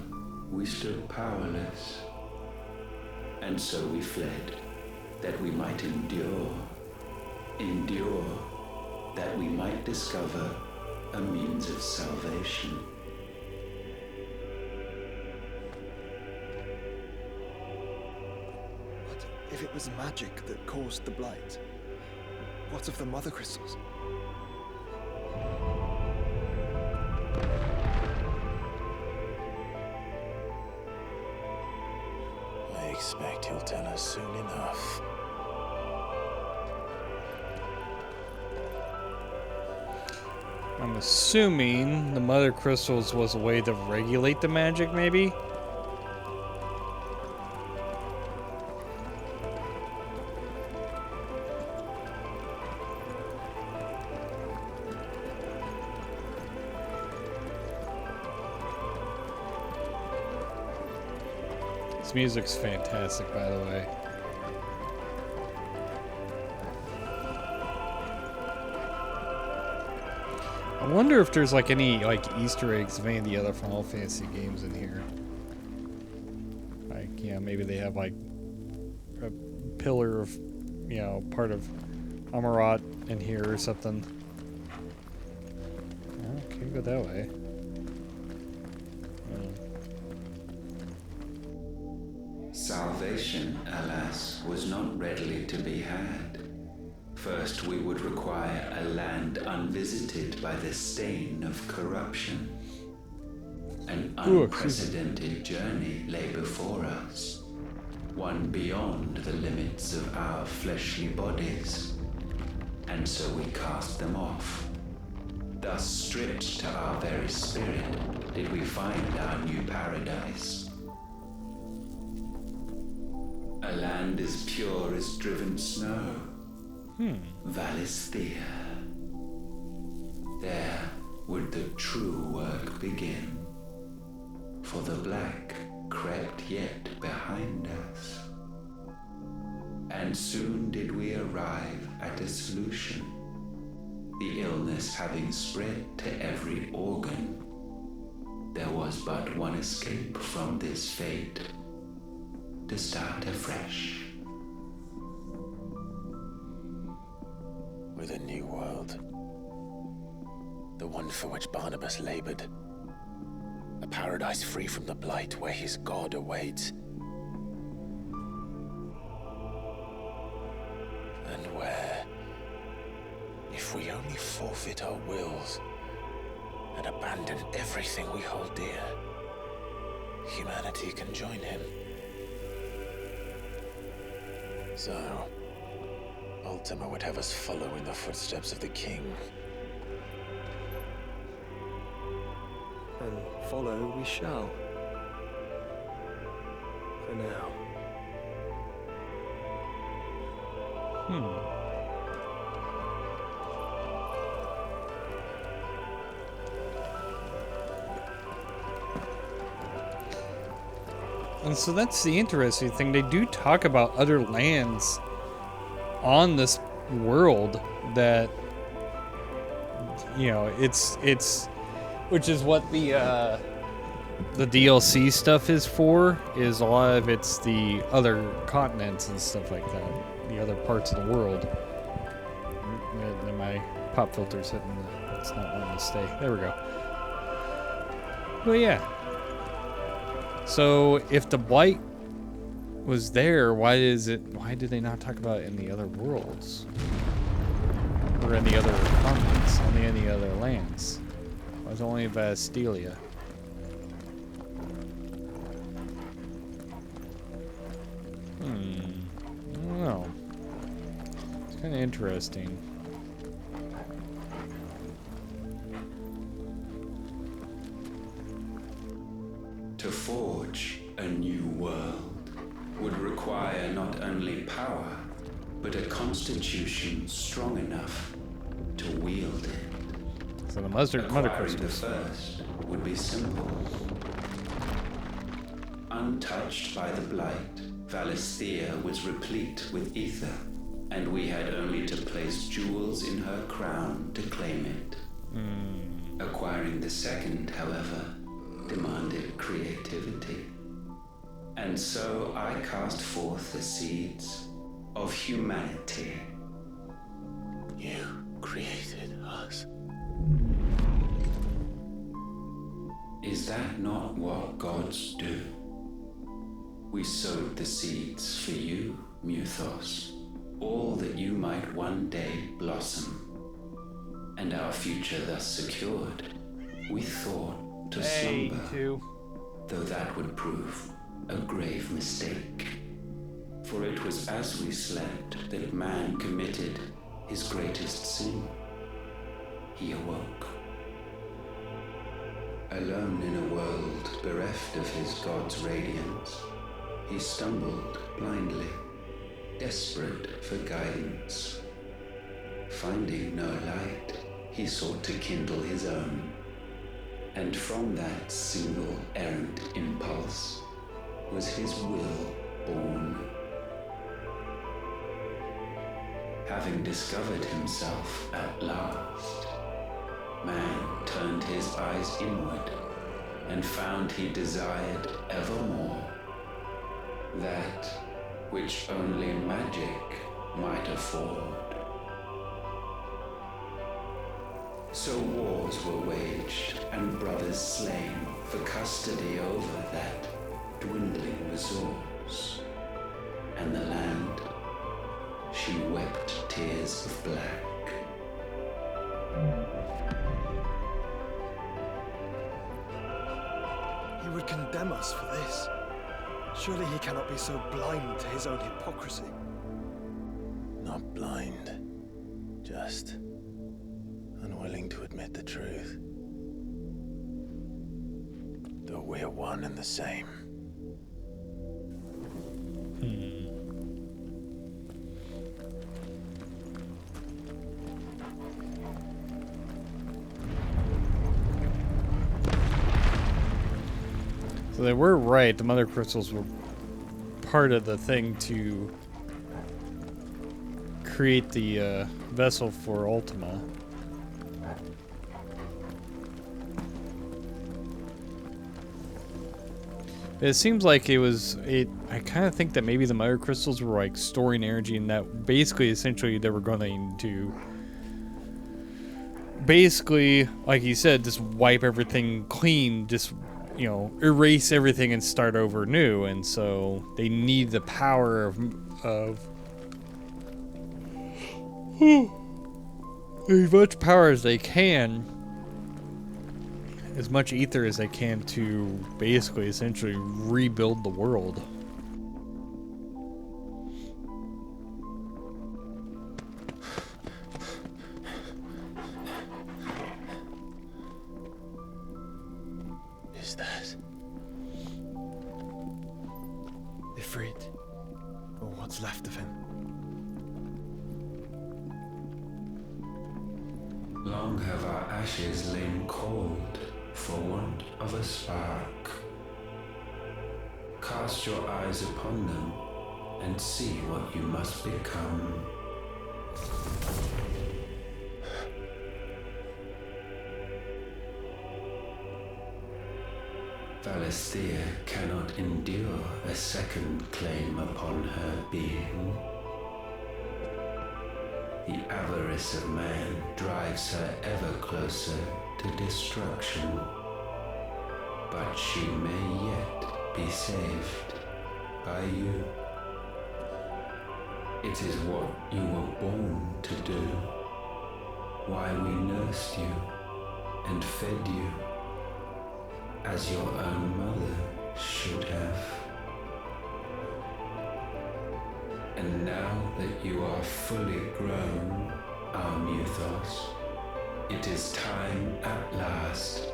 we stood powerless. And so we fled, that we might endure, that we might discover a means of salvation. What if it was magic that caused the blight? What of the mother crystals? I expect he'll tell us soon enough. I'm assuming the mother crystals was a way to regulate the magic, maybe? This music's fantastic, by the way. I wonder if there's like any like Easter eggs of any of the other Final Fantasy games in here. Like, yeah, maybe they have like a pillar of, you know, part of Amarat in here or something. Oh, can't go that way. Salvation, alas, was not readily to be had. First, we would require a land unvisited by the stain of corruption. An unprecedented journey lay before us, one beyond the limits of our fleshly bodies. And so we cast them off. Thus, stripped to our very spirit, did we find our new paradise. A land as pure as driven snow. Valisthea. There would the true work begin. For the black crept yet behind us. And soon did we arrive at a solution. The illness having spread to every organ, there was but one escape from this fate, to start afresh. With a new world. The one for which Barnabas labored. A paradise free from the blight where his God awaits. And where, if we only forfeit our wills and abandon everything we hold dear, humanity can join him. So, Ultima would have us follow in the footsteps of the king. And follow we shall. For now. And so that's the interesting thing. They do talk about other lands on this world that, you know, it's which is what the DLC stuff is for, is a lot of it's the other continents and stuff like that, the other parts of the world. And my pop filter's hitting it's not wanting to stay. There we go. Well, yeah. So if the blight was there, why did they not talk about it in the other worlds? Or in the other continents, on any other lands? Why was it only Vastelia? I don't know. It's kind of interesting. To forge a new world would require not only power, but a constitution strong enough to wield it. So the mother Acquiring the crystals. first would be simple. Untouched by the blight, Valisthea was replete with ether, and we had only to place jewels in her crown to claim it. Acquiring the second, however, demanded creativity. And so I cast forth the seeds of humanity. You created us. Is that not what gods do? We sowed the seeds for you, Muthos, all that you might one day blossom. And our future thus secured, we thought to slumber, though that would prove a grave mistake. For it was as we slept that man committed his greatest sin. He awoke. Alone in a world bereft of his God's radiance, he stumbled blindly, desperate for guidance. Finding no light, he sought to kindle his own. And from that single errant impulse was his will born. Having discovered himself at last, man turned his eyes inward and found he desired evermore that which only magic might afford. So wars were waged and brothers slain for custody over that dwindling resource, and the land, she wept tears of black. He would condemn us for this. Surely he cannot be so blind to his own hypocrisy. Not blind, just unwilling to admit the truth. Though we're one and the same. So they were right. The mother crystals were part of the thing to create the vessel for Ultima. It seems like I kind of think that maybe the mother crystals were like storing energy, and that basically, essentially, they were going to basically, like you said, just wipe everything clean, just, you know, erase everything and start over new. And so they need the power of as much power as they can, as much ether as they can, to basically, essentially, rebuild the world. Is that Ifrit, or what's left of him? Long have our ashes lain cold for want of a spark. Cast your eyes upon them and see what you must become. Valisthea cannot endure a second claim upon her being. The avarice of man drives her ever closer to destruction, but she may yet be saved by you. It is what you were born to do, why we nursed you and fed you, as your own mother should have. And now that you are fully grown, our Muthos, it is time at last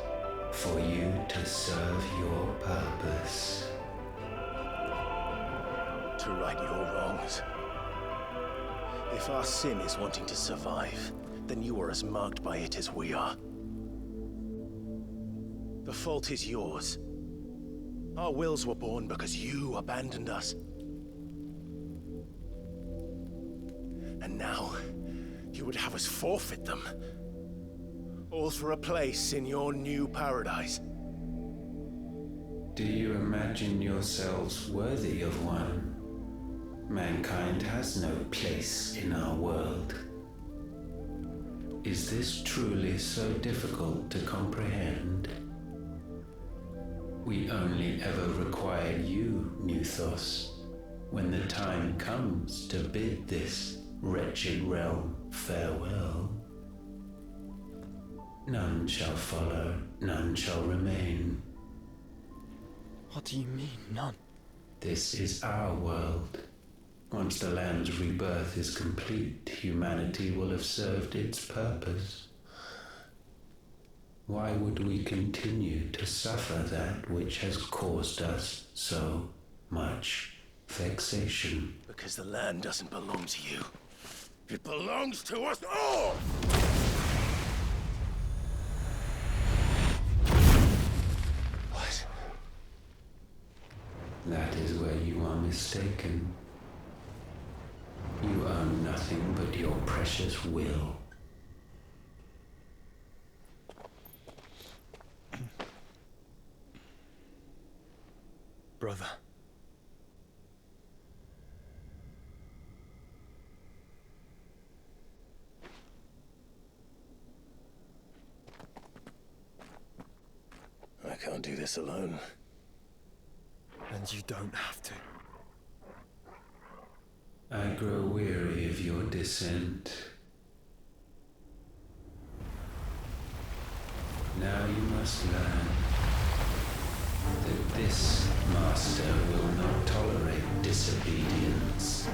for you to serve your purpose. to right your wrongs? If our sin is wanting to survive, then you are as marked by it as we are. The fault is yours. Our wills were born because you abandoned us. And now, you would have us forfeit them. All for a place in your new paradise. Do you imagine yourselves worthy of one? Mankind has no place in our world. Is this truly so difficult to comprehend? We only ever require you, Muthos, when the time comes to bid this wretched realm farewell. None shall follow, none shall remain. What do you mean, none? This is our world. Once the land's rebirth is complete, humanity will have served its purpose. Why would we continue to suffer that which has caused us so much vexation? Because the land doesn't belong to you. It belongs to us all! What? That is where you are mistaken. You own nothing but your precious will. Brother. I can't do this alone. And you don't have to. I grow weary of your dissent. Now you must learn that this master will not tolerate disobedience.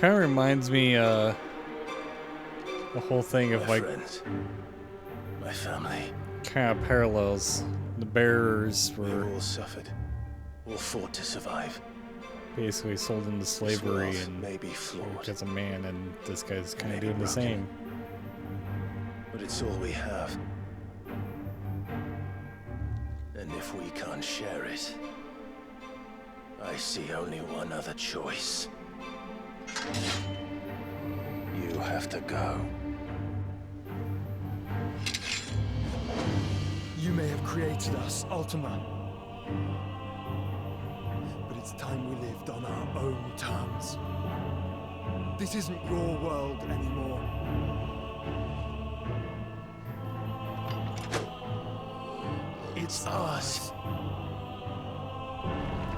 Kind of reminds me, the whole thing of My like friends, my family, kind of parallels. The bearers we were all suffered, all fought to survive. basically sold into slavery This and may be flawed, worked as a man, and this guy's kind of Maybe doing the broken. same. but it's all we have. And if we can't share it, I see only one other choice. You have to go. You may have created us, Ultima. But it's time we lived on our own terms. This isn't your world anymore. It's ours.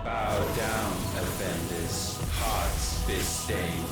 Bow down, offenders, hearts be stained.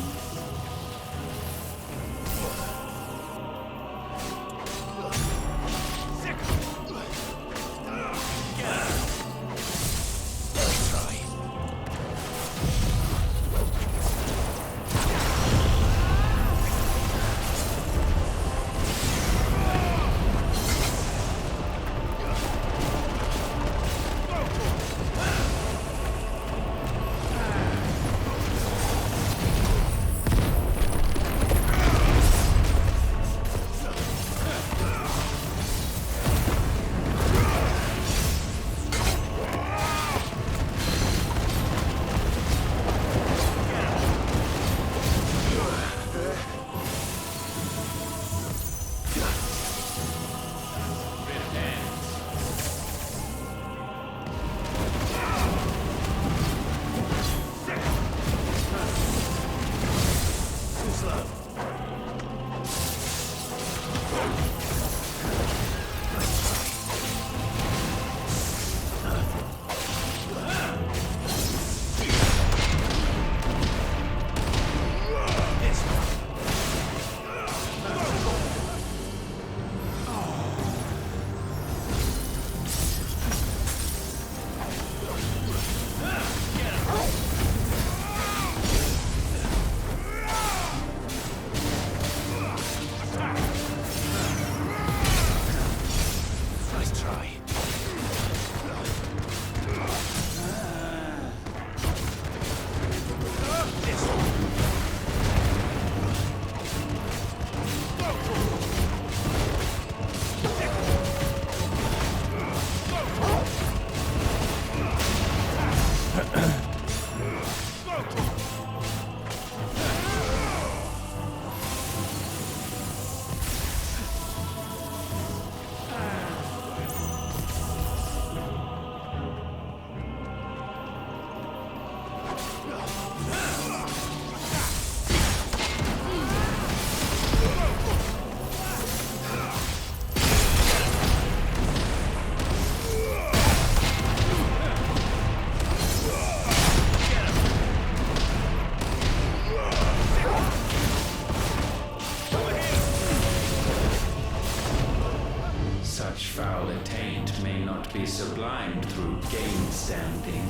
Such foul attaint may not be sublimed through gainstanding.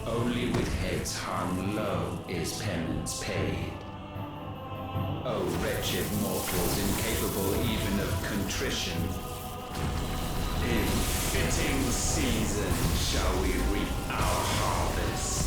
Only with heads hung low is penance paid. O wretched mortals incapable even of contrition, in fitting season shall we reap our harvest.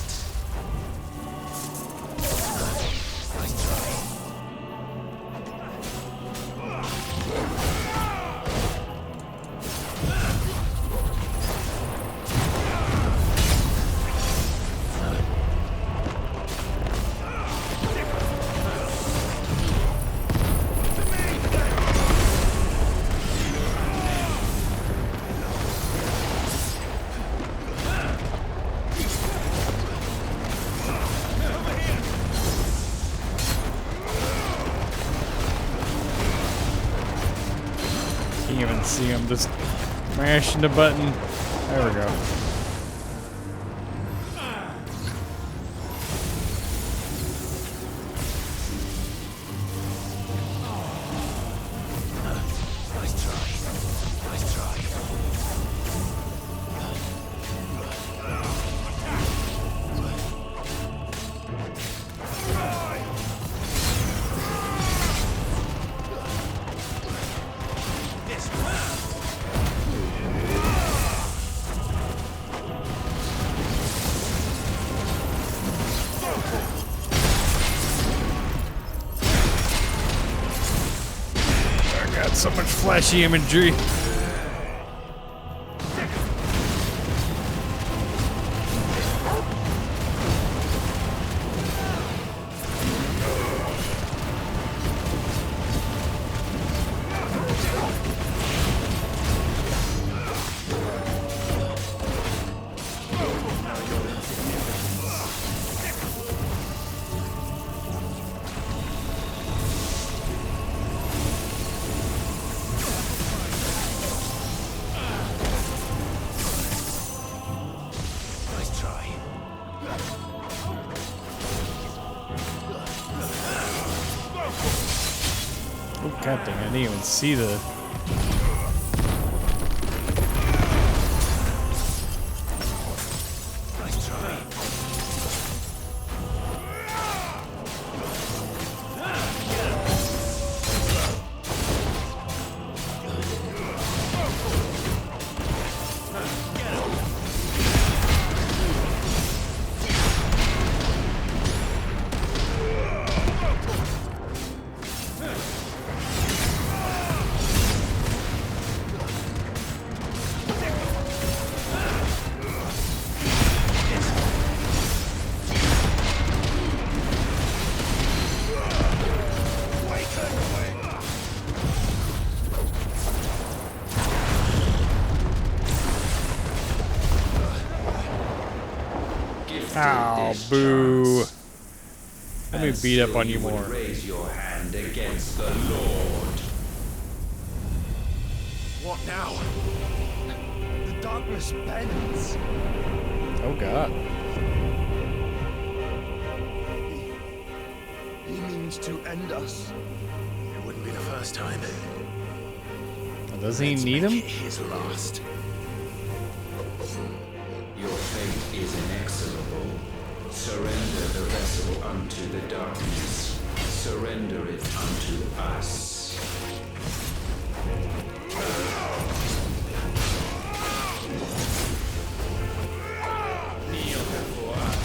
Can't even see him, just mashing the button. There we go. This So much flashy imagery. God dang, I didn't even see the... Ow, boo. Let me beat up on you more. Raise your hand against the Lord. What now? The darkness bends. Oh god. He means to end us. It wouldn't be the first time. Doesn't he need him? His last. Your fate is inexorable. Surrender the vessel unto the darkness. Surrender it unto us. Kneel before us.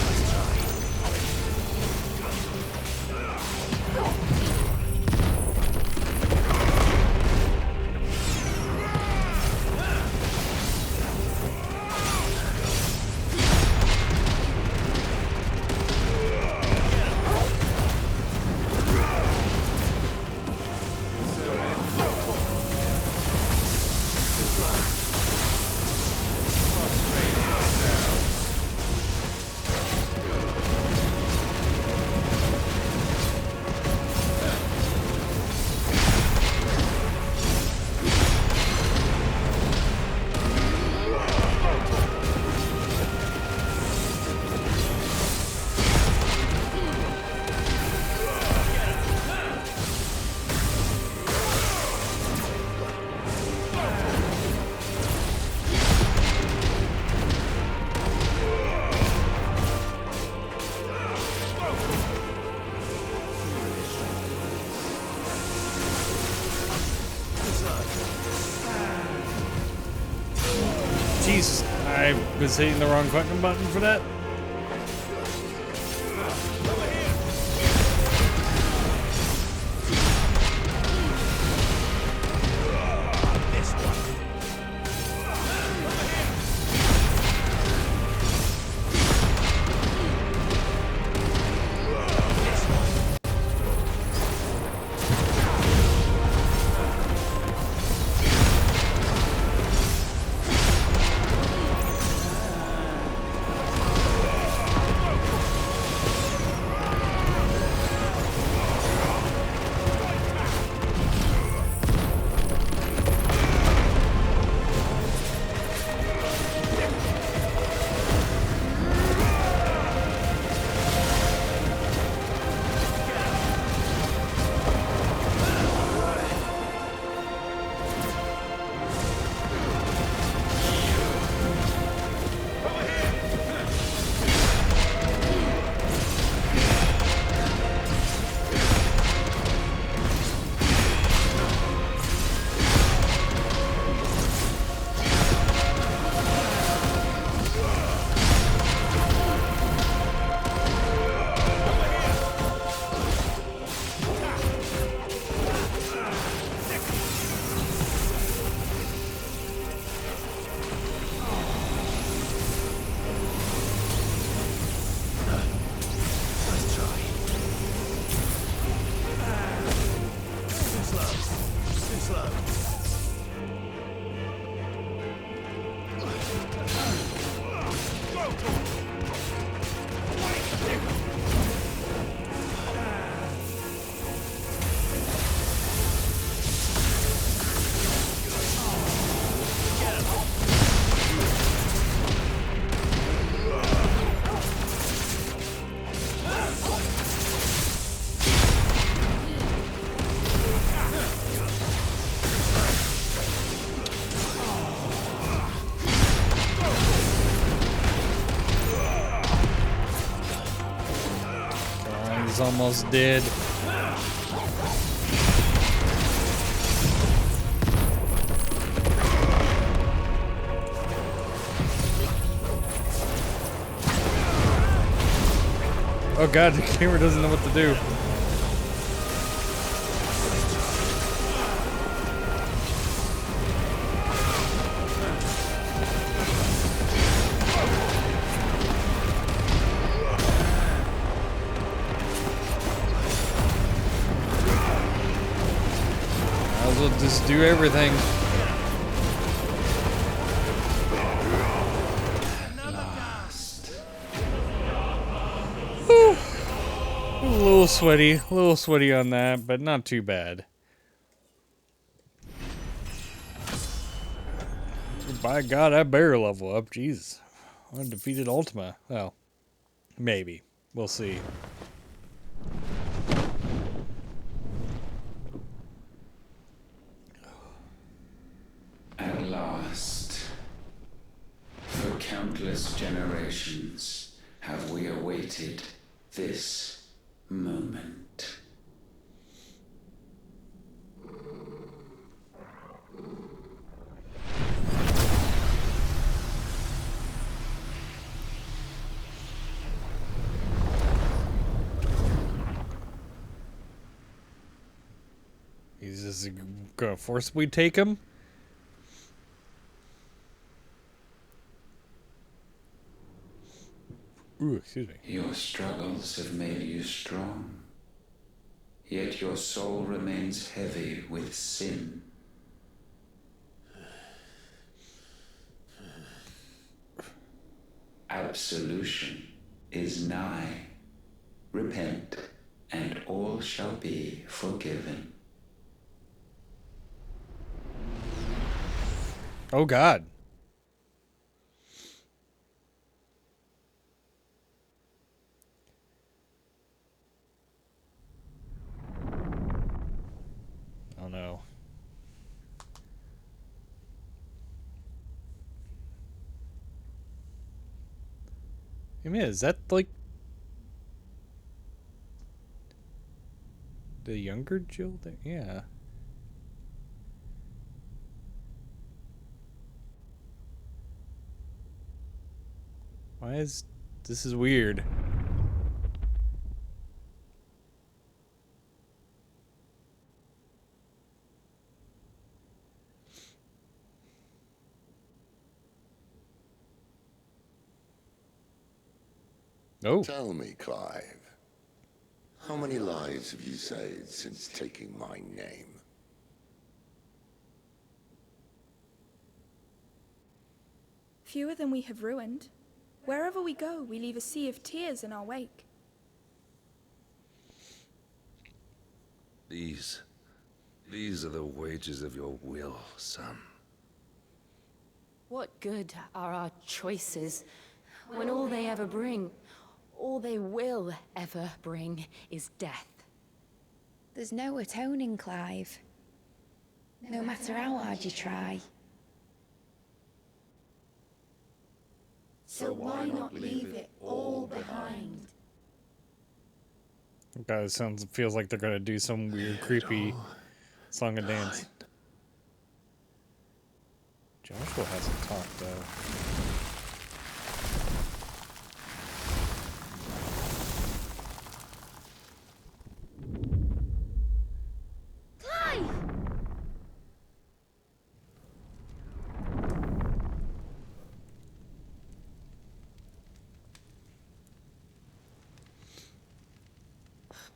Jesus, I was hitting the wrong fucking button for that. is almost dead. Oh god, the camera doesn't know what to do. Might as well just do everything. A little sweaty on that, but not too bad. By God, I better level up. Jeez. I defeated Ultima. Well, maybe. We'll see. At last, for countless generations, have we awaited this moment. He's just gonna forcibly take him? Ooh, excuse me. Your struggles have made you strong, yet your soul remains heavy with sin. Absolution is nigh. Repent, and all shall be forgiven. Oh God. Oh no. I mean, is that like the younger Jill? Yeah. Why is this is weird? Oh. Tell me, Clive, how many lives have you saved since taking my name? Fewer than we have ruined. Wherever we go, we leave a sea of tears in our wake. These are the wages of your will, son. What good are our choices when all they ever bring, all they will ever bring, is death? There's no atoning, Clive. No matter how hard you try. So why not leave it all behind? God, it feels like they're gonna do some weird, creepy song and dance. Joshua hasn't talked though.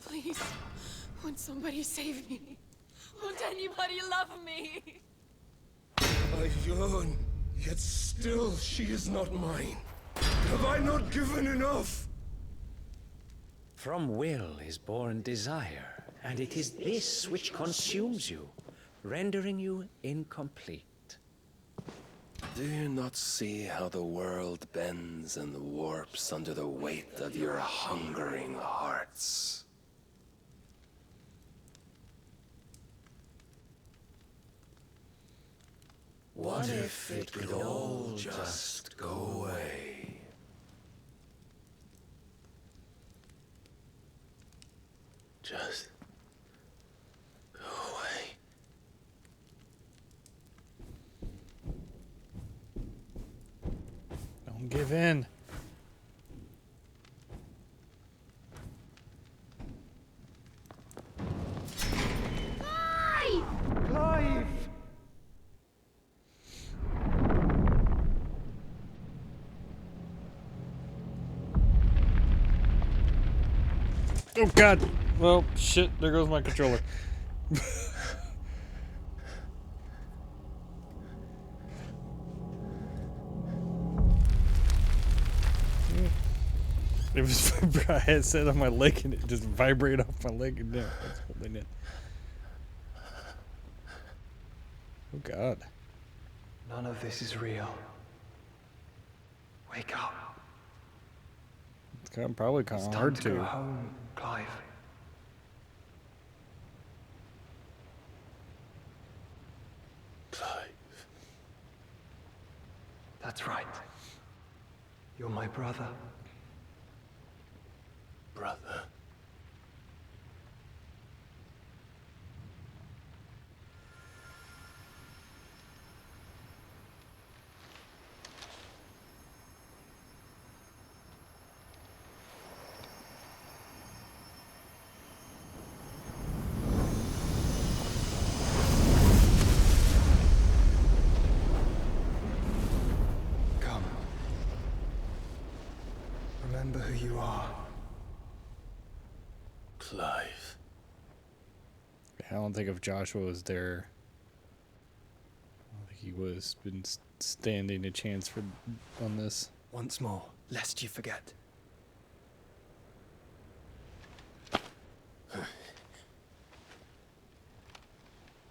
Please, won't somebody save me? Won't anybody love me? I yearn, yet still she is not mine. Have I not given enough? From will is born desire, and it is this which consumes you, rendering you incomplete. Do you not see how the world bends and warps under the weight of your hungering hearts? What if it could all just go away? Just go away. Don't give in. Clive! Oh god! Well, shit, there goes my controller. It was I had set on my leg and it just vibrated off my leg and now it's holding it. Oh god. None of this is real. Wake up. It's probably kind of hard Time to to. go home, Clive. Clive. That's right. You're my brother. Brother. Come. Remember who you are. Clive. I don't think if Joshua was there, I don't think he was been standing a chance for on this. Once more, lest you forget.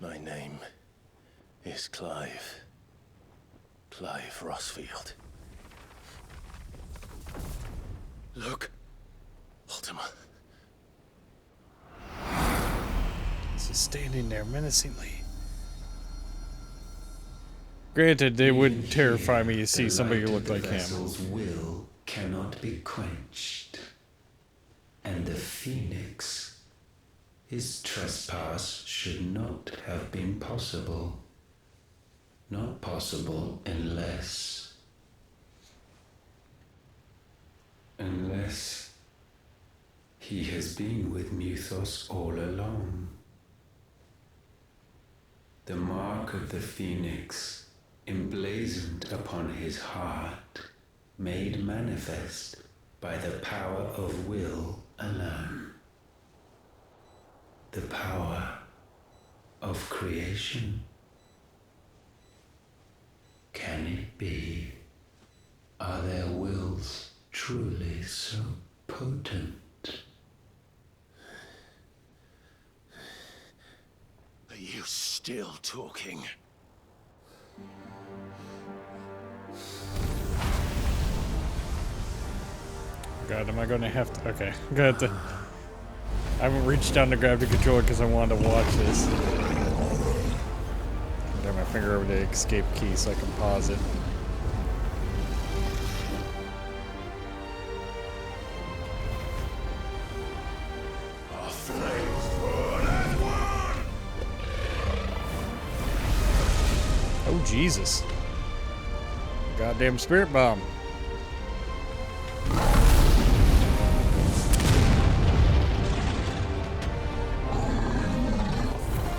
My name is Clive. Clive Rossfield. Look. Ultima. He's just standing there menacingly. Granted, they would terrify me to see somebody who looked like him. Vessel's will cannot be quenched, and the Phoenix, his trespass should not have been possible. Not possible unless he has been with Muthos all along. The mark of the Phoenix, emblazoned upon his heart, made manifest by the power of will alone. The power of creation. Can it be? Are their wills truly so potent? Are you still talking? God, am I going to have to? Okay, I'm going to have to. I haven't reached down to grab the controller because I wanted to watch this. Got my finger over the escape key so I can pause it. Our flames burn as one! Oh, Jesus. Goddamn spirit bomb.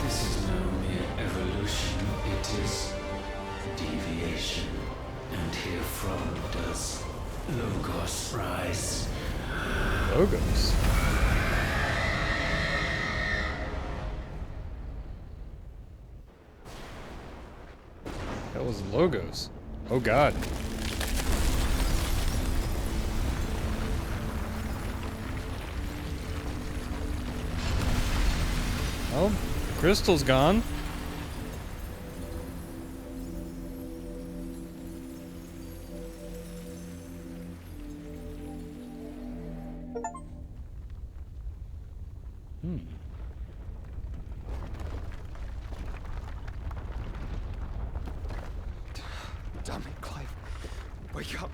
This is no mere evolution, it is deviation. And herefrom does Logos rise. Logos? That was Logos. Oh God. Oh, crystal's gone. Damn it, Clive. Wake up.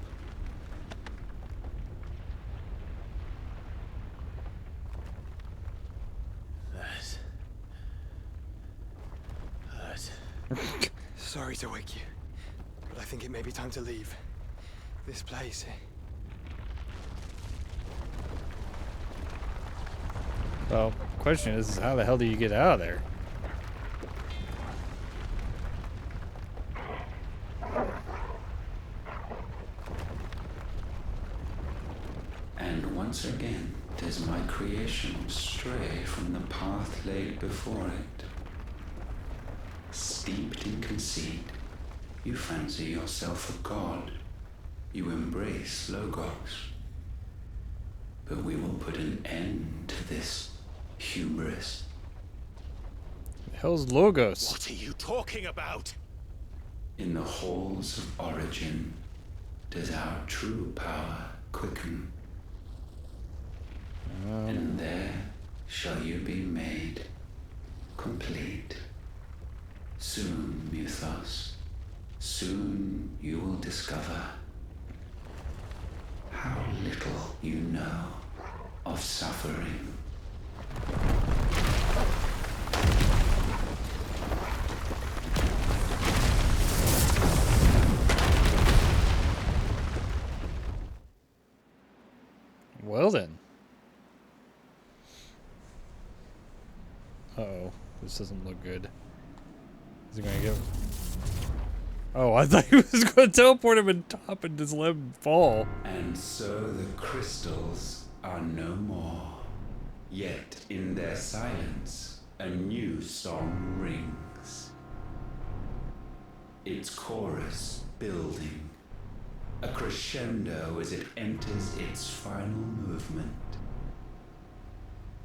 Sorry to wake you, but I think it may be time to leave. This place. Well, question is how the hell do you get out of there? And once again does my creation stray from the path laid before it. Steeped in conceit, you fancy yourself a god. You embrace Logos. But we will put an end to this hubris. The hell's Logos? What are you talking about? In the halls of origin does our true power quicken. And there shall you be made complete. Soon, Mythos, soon you will discover how little you know of suffering. Well then. Uh-oh. This doesn't look good. Is he gonna get... Oh, I thought he was gonna teleport him and top and just let him fall. And so the crystals are no more. Yet in their silence, a new song rings. Its chorus building, a crescendo as it enters its final movement,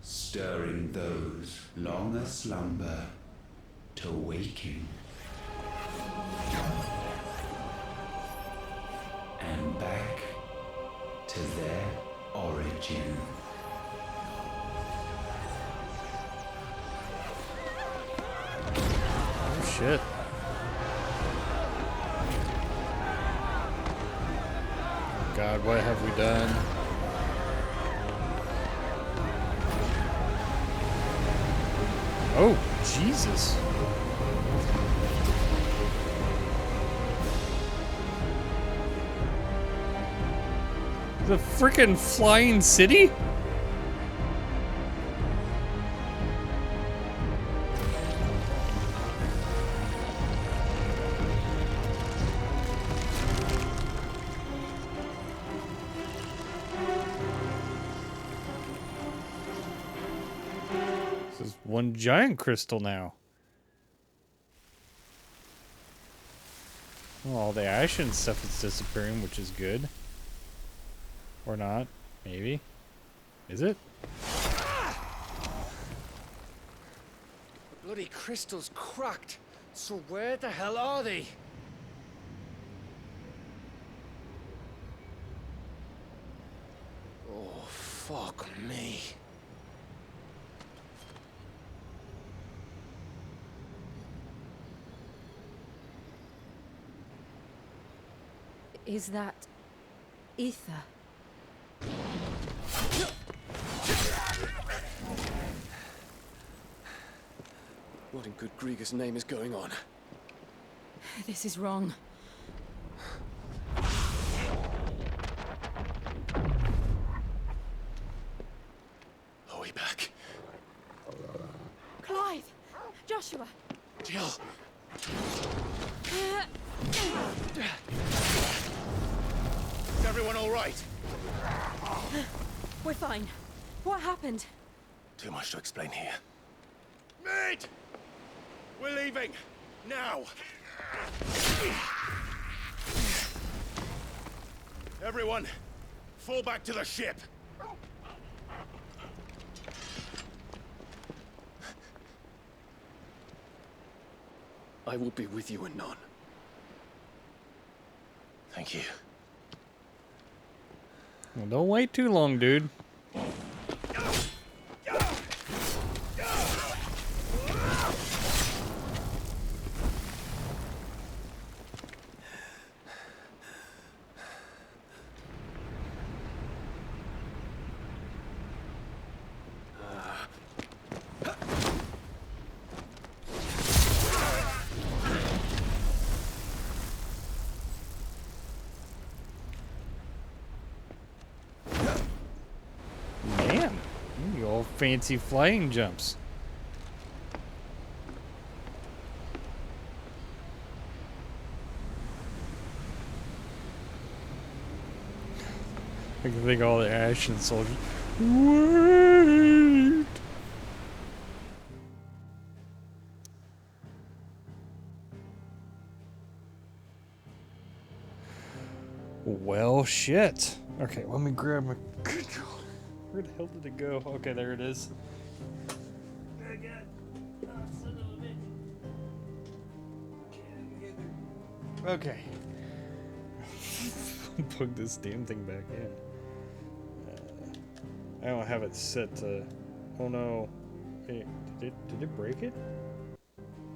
stirring those long aslumber to waking. And back to their origin. Oh shit. God, what have we done? Oh, Jesus. The frickin' flying city? This is one giant crystal now. Well, all the ash and stuff is disappearing, which is good. Or not. Maybe. Is it? The bloody crystal's cracked. So where the hell are they? Oh, fuck me. Is that ether? What in good Grieger's name is going on? This is wrong. Are we back? Clive! Joshua! Jill! Is everyone all right? We're fine. What happened? Too much to explain here. Mate! We're leaving! Now! Everyone, fall back to the ship! I will be with you anon. Thank you. Well, don't wait too long, dude. You all fancy flying jumps. I can think all the Ashen soldiers. Wait! Well, shit. Okay, let me grab my controller. Where the hell did it go? Okay, there it is. Okay. Plug this damn thing back in. I don't have it set to. Oh no! Wait, did it break it?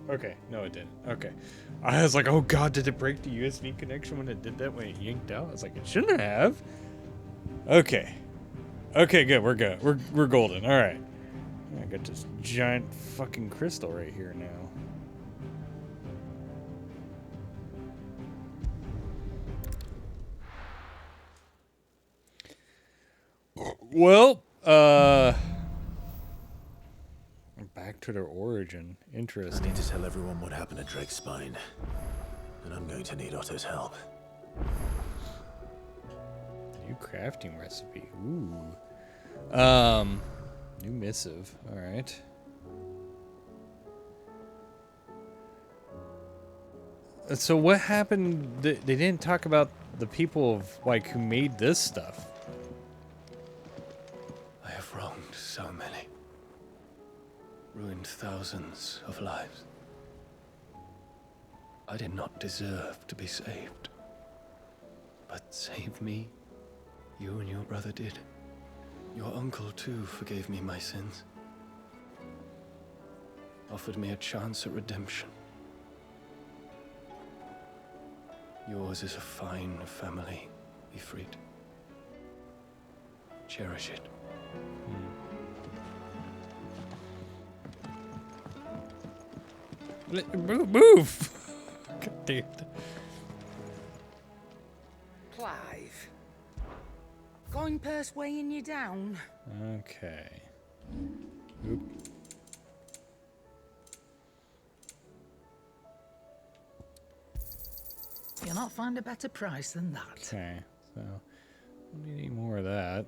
Okay, no, it didn't. Okay, I was like, oh god, did it break the USB connection when it did that? When it yanked out, I was like, it shouldn't have. Okay, okay, good. We're good. We're golden. All right. I got this giant fucking crystal right here now. Well, back to their origin. Interesting. I need to tell everyone what happened at Drake's Spine, and I'm going to need Otto's help. New crafting recipe. Ooh. New missive. All right. So what happened? They didn't talk about the people of like who made this stuff. I have wronged so many. Ruined thousands of lives. I did not deserve to be saved. But save me, you and your brother did. Your uncle too forgave me my sins. Offered me a chance at redemption. Yours is a fine family, Ifrit. Cherish it. Move! God damn it. Clive. Going purse weighing you down? Okay. Oop. You'll not find a better price than that. Okay, so we need more of that.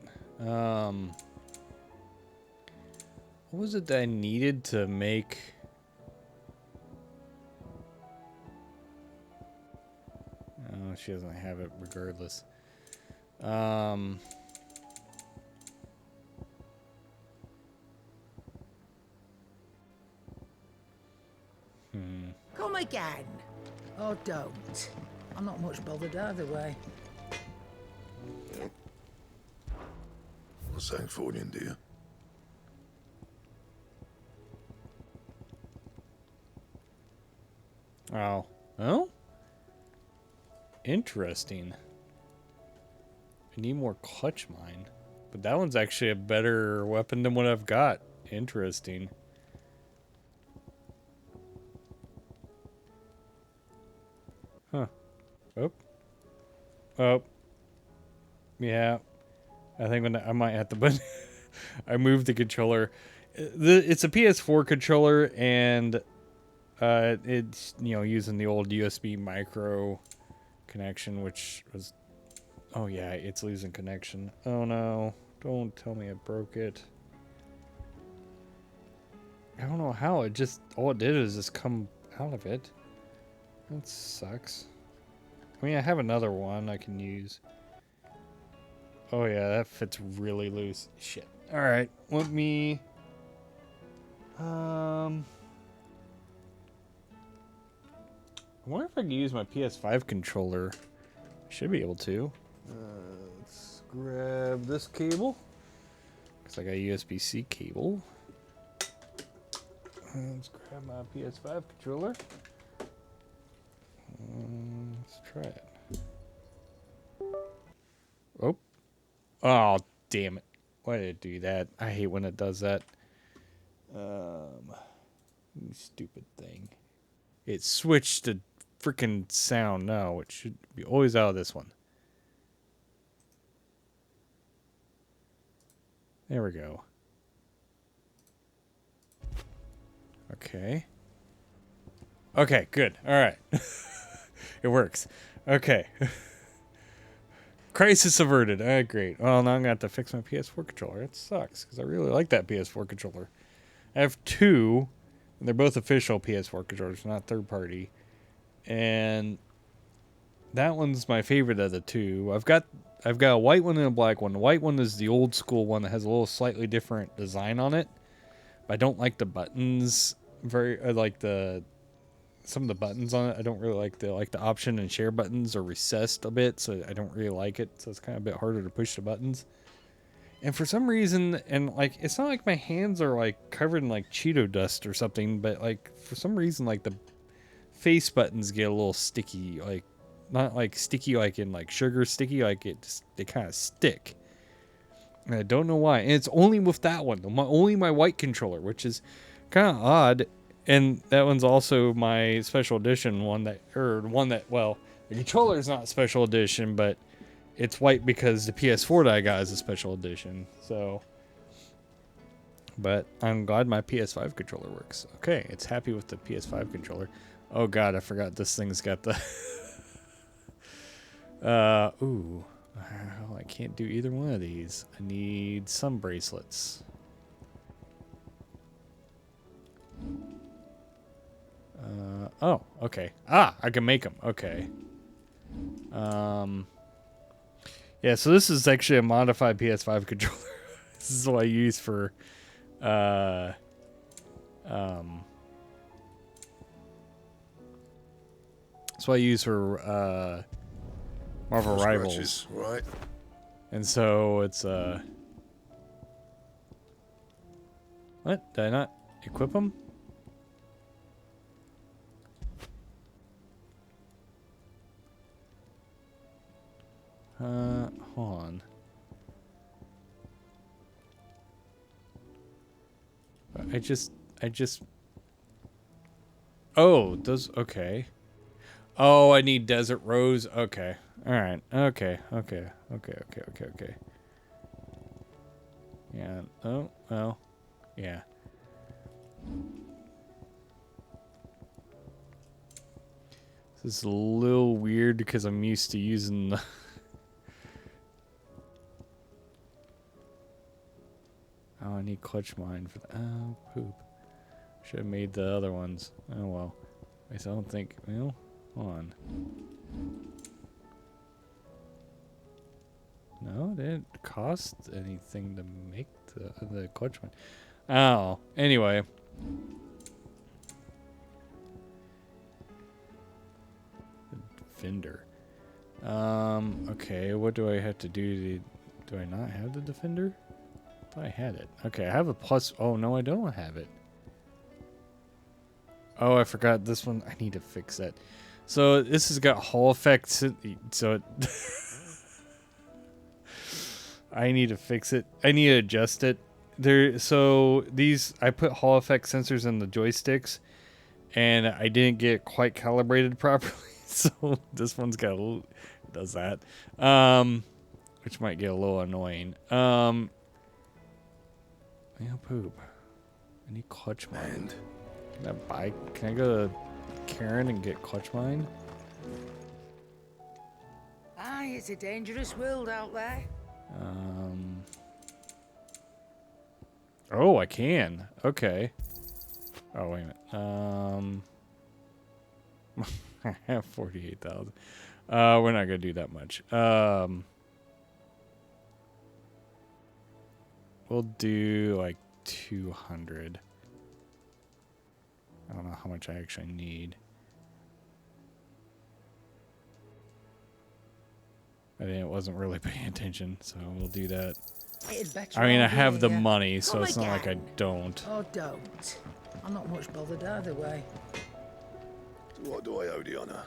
What was it that I needed to make? Oh, she doesn't have it regardless. Come again. Or don't. I'm not much bothered either way. What's that for you, dear? Oh. Oh? Interesting. I need more clutch mine. But that one's actually a better weapon than what I've got. Interesting. Huh. Oh. Oh. Yeah. I think when I might have to, but I moved the controller. It's a PS4 controller, and it's, you know, using the old USB micro connection, which was, oh yeah, it's losing connection. Oh no, don't tell me I broke it. I don't know how, it just, all it did is just come out of it. That sucks. I mean, I have another one I can use. Oh yeah, that fits really loose. Shit. Alright, let me... I wonder if I can use my PS5 controller. I should be able to. Let's grab this cable. Looks like a USB-C cable. Let's grab my PS5 controller. Let's try it. Oh. Oh, damn it. Why did it do that? I hate when it does that. You stupid thing. It switched to freaking sound. No, it should be always out of this one. There we go. Okay. Okay, good. All right. It works. Okay. Crisis averted. Great. Well, now I'm going to have to fix my PS4 controller. It sucks, because I really like that PS4 controller. I have two, and they're both official PS4 controllers, not third party. And that one's my favorite of the two. I've got a white one and a black one. The white one is the old school one that has a little slightly different design on it. But I don't like the buttons very. I like some of the buttons on it. I don't really like the option and share buttons are recessed a bit, so I don't really like it. So it's kind of a bit harder to push the buttons. And for some reason, and like it's not like my hands are like covered in like Cheeto dust or something, but like for some reason like the face buttons get a little sticky, like not like sticky like in like sugar sticky, like they kind of stick. And I don't know why. And it's only with that one, only my white controller, which is kind of odd. And that one's also my special edition one well, the controller's not special edition, but it's white because the PS4 that I got is a special edition. So, but I'm glad my PS5 controller works. Okay, it's happy with the PS5 controller. Oh god, I forgot this thing's got the ooh. Oh, I can't do either one of these. I need some bracelets. Oh, okay. Ah, I can make them. Okay. Yeah, so this is actually a modified PS5 controller. This is what I use for, That's what I use for, Marvel Rivals. Right. And so it's, what? Did I not equip them? Hold on. I just... Oh, okay. Oh, I need Desert Rose. Okay. Alright. Okay. Yeah. Oh, well. Yeah. This is a little weird because I'm used to using the... Oh, I need clutch mine for that. Oh, poop. Should have made the other ones. Oh, well. I don't think... Well, hold on. No, it didn't cost anything to make the clutch mine. Oh, anyway. Defender. Okay, what do I have to do? Do I not have the Defender? I thought I had it. Okay, I have a plus. Oh, no, I don't have it. Oh, I forgot this one. I need to fix that. So this has got Hall effects. So it I need to fix it. I need to adjust it. So these, I put Hall effect sensors in the joysticks, and I didn't get quite calibrated properly. So this one's got does that, which might get a little annoying. Yeah, poop. I need clutch mine. Can I go to Karen and get clutch mine? Aye, it's a dangerous world out there. Oh, I can. Okay. Oh, wait a minute. I have 48,000. We're not gonna do that much. We'll do like 200. I don't know how much I actually need. I think it wasn't really paying attention, so we'll do that. I mean, I have the money, so it's not like I don't. Oh, don't. I'm not much bothered either way. What do I owe the honor?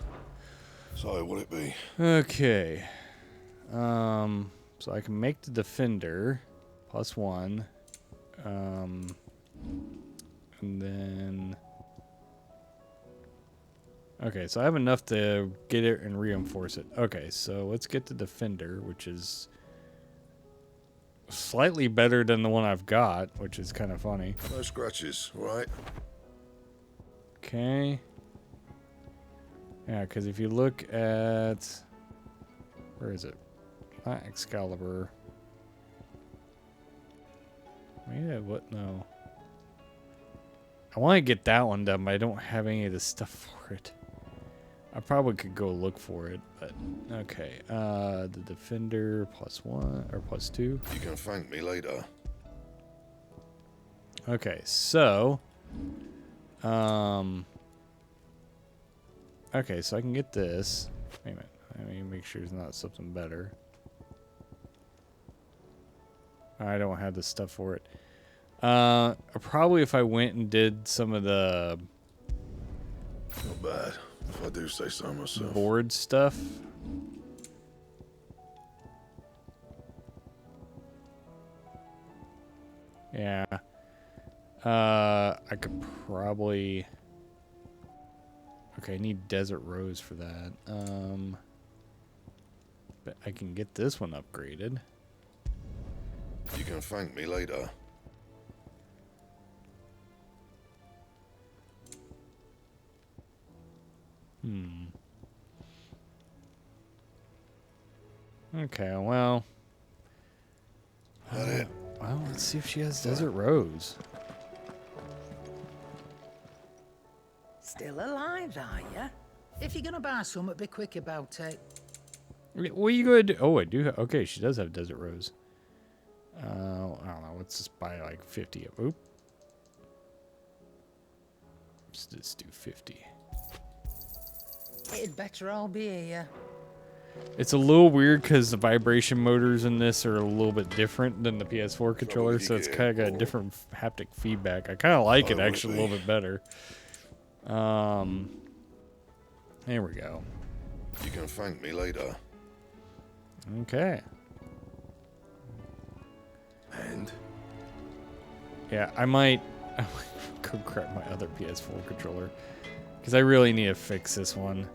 So, will it be? Okay. So I can make the Defender +1. And then... Okay, so I have enough to get it and reinforce it. Okay, so let's get the Defender, which is slightly better than the one I've got, which is kind of funny. No scratches, right? Okay. Yeah, because if you look at... Where is it? Not Excalibur. Yeah, what? No. I want to get that one done, but I don't have any of the stuff for it. I probably could go look for it, but okay. The Defender +1 or +2. You can thank me later. Okay, so okay, so I can get this. Wait a minute. Let me make sure there's not something better. I don't have the stuff for it. Probably if I went and did some of the Not bad, if I do say so myself. board stuff. Yeah. I could probably... Okay, I need Desert Rose for that. But I can get this one upgraded. You can thank me later. Okay, well... That it? Well, let's see if she has Desert Rose. Still alive, are ya? If you're gonna buy something, be quick about it. What are you going to do? Oh, I do. Okay, she does have Desert Rose. I don't know. Let's just buy like 50 of. Oop. Let's just do 50. It'd better all be here. It's a little weird because the vibration motors in this are a little bit different than the PS4 controller, so it's kind of got a different haptic feedback. I kind of like it actually a little bit better. There we go. You can thank me later. Okay. And? Yeah, I might go grab my other PS4 controller because I really need to fix this one.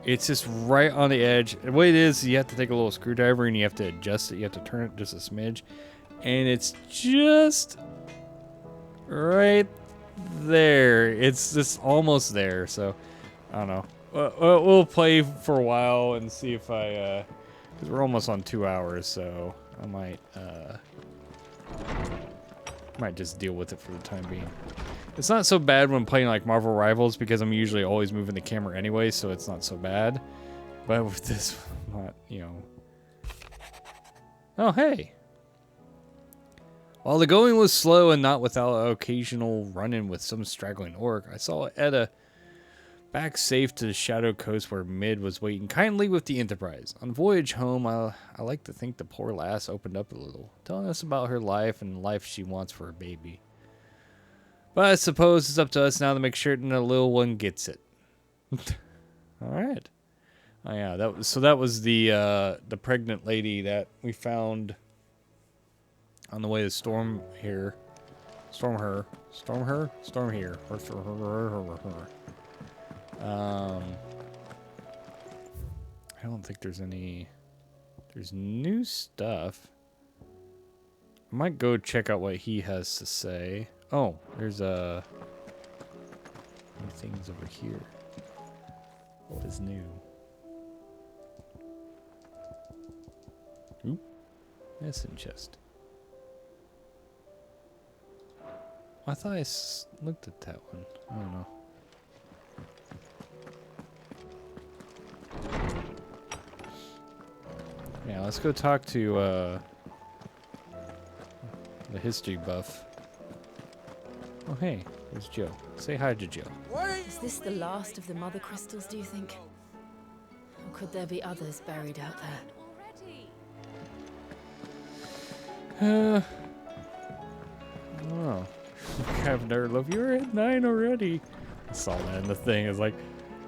It's just right on the edge. The way it is, you have to take a little screwdriver and you have to adjust it. You have to turn it just a smidge. And it's just right there. It's just almost there. So, I don't know. We'll play for a while and see if I... Because we're almost on 2 hours, so I might just deal with it for the time being. It's not so bad when playing like Marvel Rivals because I'm usually always moving the camera anyway, so it's not so bad. But with this, not, you know. Oh, hey. While the going was slow and not without an occasional run-in with some straggling orc, I saw Edda back safe to the Shadow Coast where Mid was waiting kindly with the Enterprise. On voyage home, I like to think the poor lass opened up a little, telling us about her life and the life she wants for her baby. But I suppose it's up to us now to make certain the little one gets it. All right. Oh yeah, that was the pregnant lady that we found on the way to Stonhyrr. I don't think there's any. There's new stuff. I might go check out what he has to say. Oh, there's new things over here. What is new? Oop. Medicine chest. I thought I looked at that one. I don't know. Yeah, let's go talk to the history buff. Oh, hey, there's Jill. Say hi to Jill. Is this the last of the mother crystals, do you think? Or could there be others buried out there? Oh. I've never loved you. You're at 9 already. I saw that in the thing. It's like,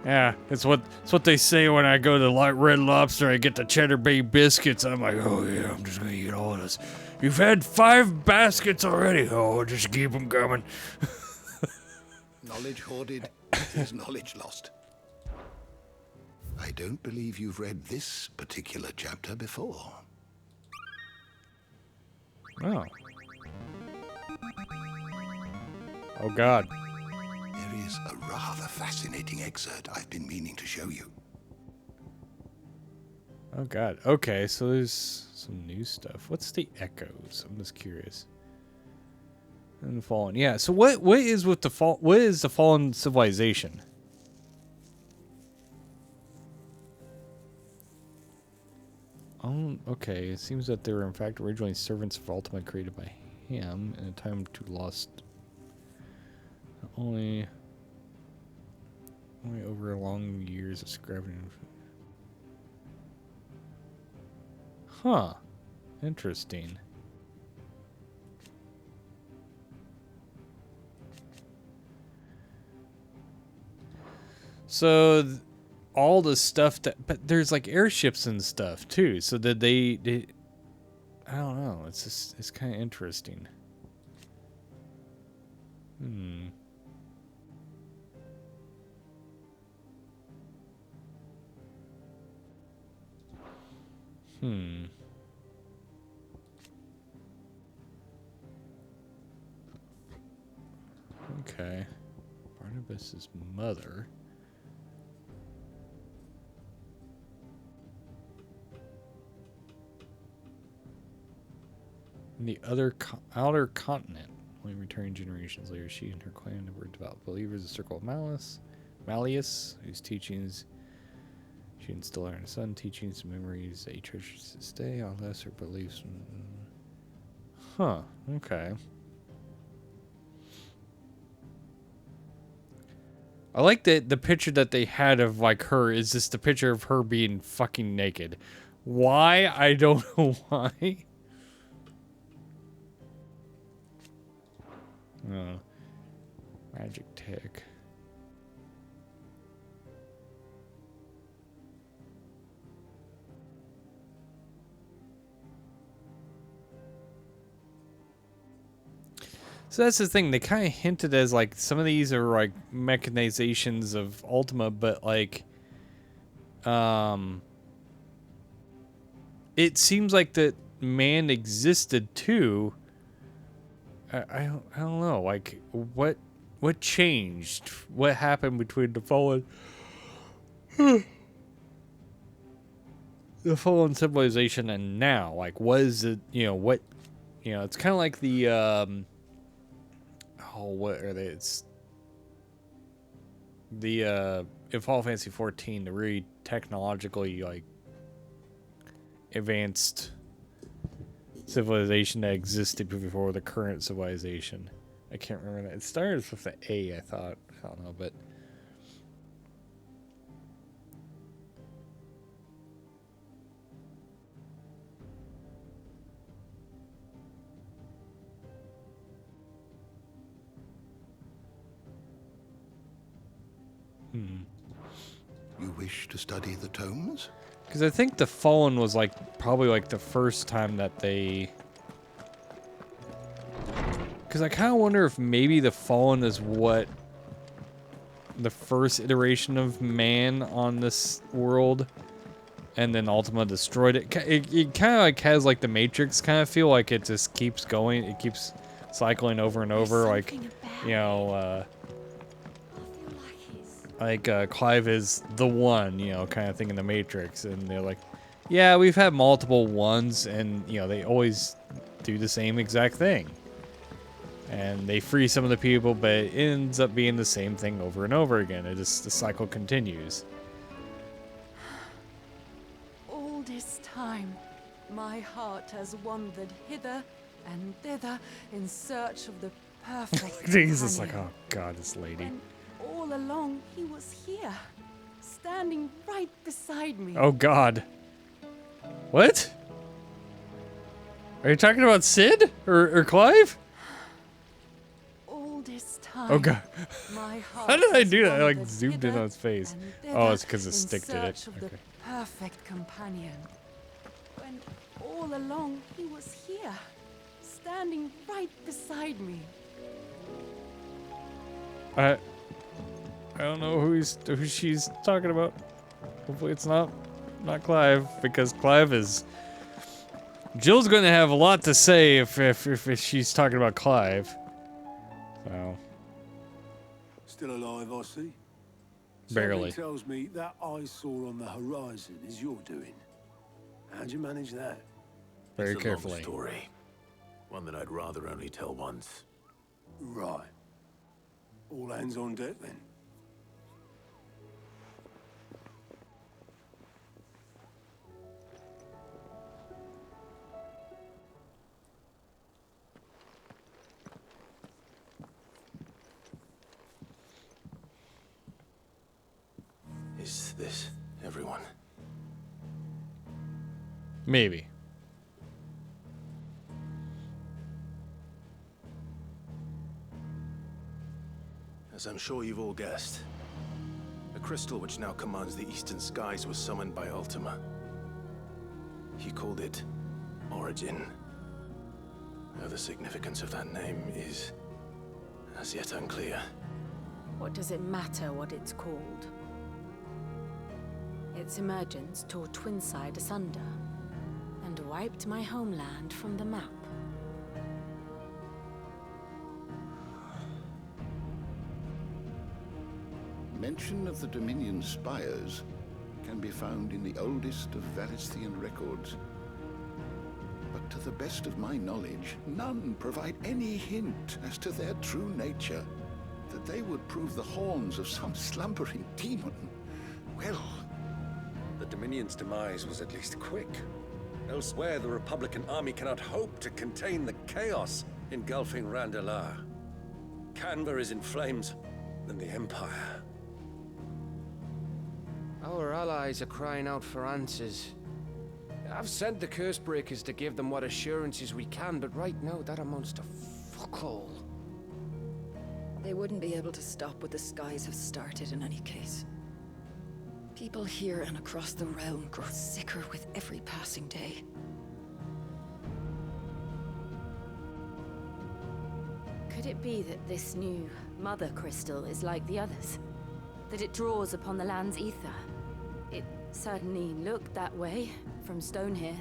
yeah, it's what they say when I go to Red Lobster. I get the Cheddar Bay biscuits. I'm like, oh yeah, I'm just gonna eat all of this. You've had 5 baskets already. Oh, just keep them coming. Knowledge hoarded is knowledge lost. I don't believe you've read this particular chapter before. Oh. Oh God. There is a rather fascinating excerpt I've been meaning to show you. Oh god. Okay, so there's some new stuff. What's the echoes? I'm just curious. And fallen. Yeah, so what is with the what is the fallen civilization? Okay, it seems that they were in fact originally servants of Ultima created by him in a time to lost only over long years of scrapping. Huh. Interesting. So all the stuff that, but there's like airships and stuff too. So did they I don't know. It's just, it's kind of interesting. Okay. Barnabas's mother. In the outer continent, only returning generations later, she and her clan were devout believers. The circle of Malleus, whose teachings she instilled on her son, teachings and memories that he treasures to this day. All this her beliefs. Huh. Okay. I like that the picture that they had of like her is just the picture of her being fucking naked. Why? I don't know why. Oh. Magic tech. So that's the thing. They kind of hinted as like some of these are like mechanizations of Ultima, but like, it seems like that man existed too. I don't know. Like what changed? What happened between the fallen civilization and now? Like, was it, what, it's kind of like the what are they? It's the in Final Fantasy 14, the really technologically like advanced civilization that existed before the current civilization. I can't remember that. It started with the A, I thought. I don't know, but You wish to study the tomes? because I think the Fallen was like probably like the first time that they. Because I kind of wonder if maybe the Fallen is what the first iteration of man on this world, and then Ultima destroyed it. It kind of like has like the Matrix kind of feel, like it just keeps going. It keeps cycling over and over, like Clive is the one, kind of thing in the Matrix, and they're like, yeah, we've had multiple ones, and they always do the same exact thing. And they free some of the people, but it ends up being the same thing over and over again. The cycle continues. All this time, my heart has wandered hither and thither in search of the perfect Jesus, like, companion. oh god, this lady. And all along, he was here, standing right beside me. Oh god. What? Are you talking about Sid? Or Clive? All this time, Oh god. my heart How did I has do that? I like wandered zoomed in hither on his face. and Oh, thither it's because the in stick did it. search of Okay. the perfect companion. When all along, he was here, standing right beside me. I don't know who she's talking about. Hopefully it's not Clive, because Clive is. Jill's going to have a lot to say if she's talking about Clive. So. Still alive, I see. Barely. Something tells me that eyesore on the horizon is your doing. How'd you manage that? Very It's a carefully. long story. One that I'd rather only tell once. Right. All hands on deck then. Is this everyone? Maybe. As I'm sure you've all guessed, the crystal which now commands the eastern skies was summoned by Ultima. He called it Origin. Though the significance of that name is as yet unclear. What does it matter what it's called? Its emergence tore Twinside asunder and wiped my homeland from the map. Mention of the Dominion spires can be found in the oldest of Valisthian records. But to the best of my knowledge, none provide any hint as to their true nature. That they would prove the horns of some slumbering demon. Well, the Dominion's demise was at least quick. Elsewhere, the Republican army cannot hope to contain the chaos engulfing Randalar. Canva is in flames, and the Empire. Our allies are crying out for answers. I've sent the Cursebreakers to give them what assurances we can, but right now that amounts to fuck all. They wouldn't be able to stop what the skies have started in any case. People here and across the realm grow sicker with every passing day. Could it be that this new Mother Crystal is like the others? That it draws upon the land's ether? It certainly looked that way from Stonhyrr.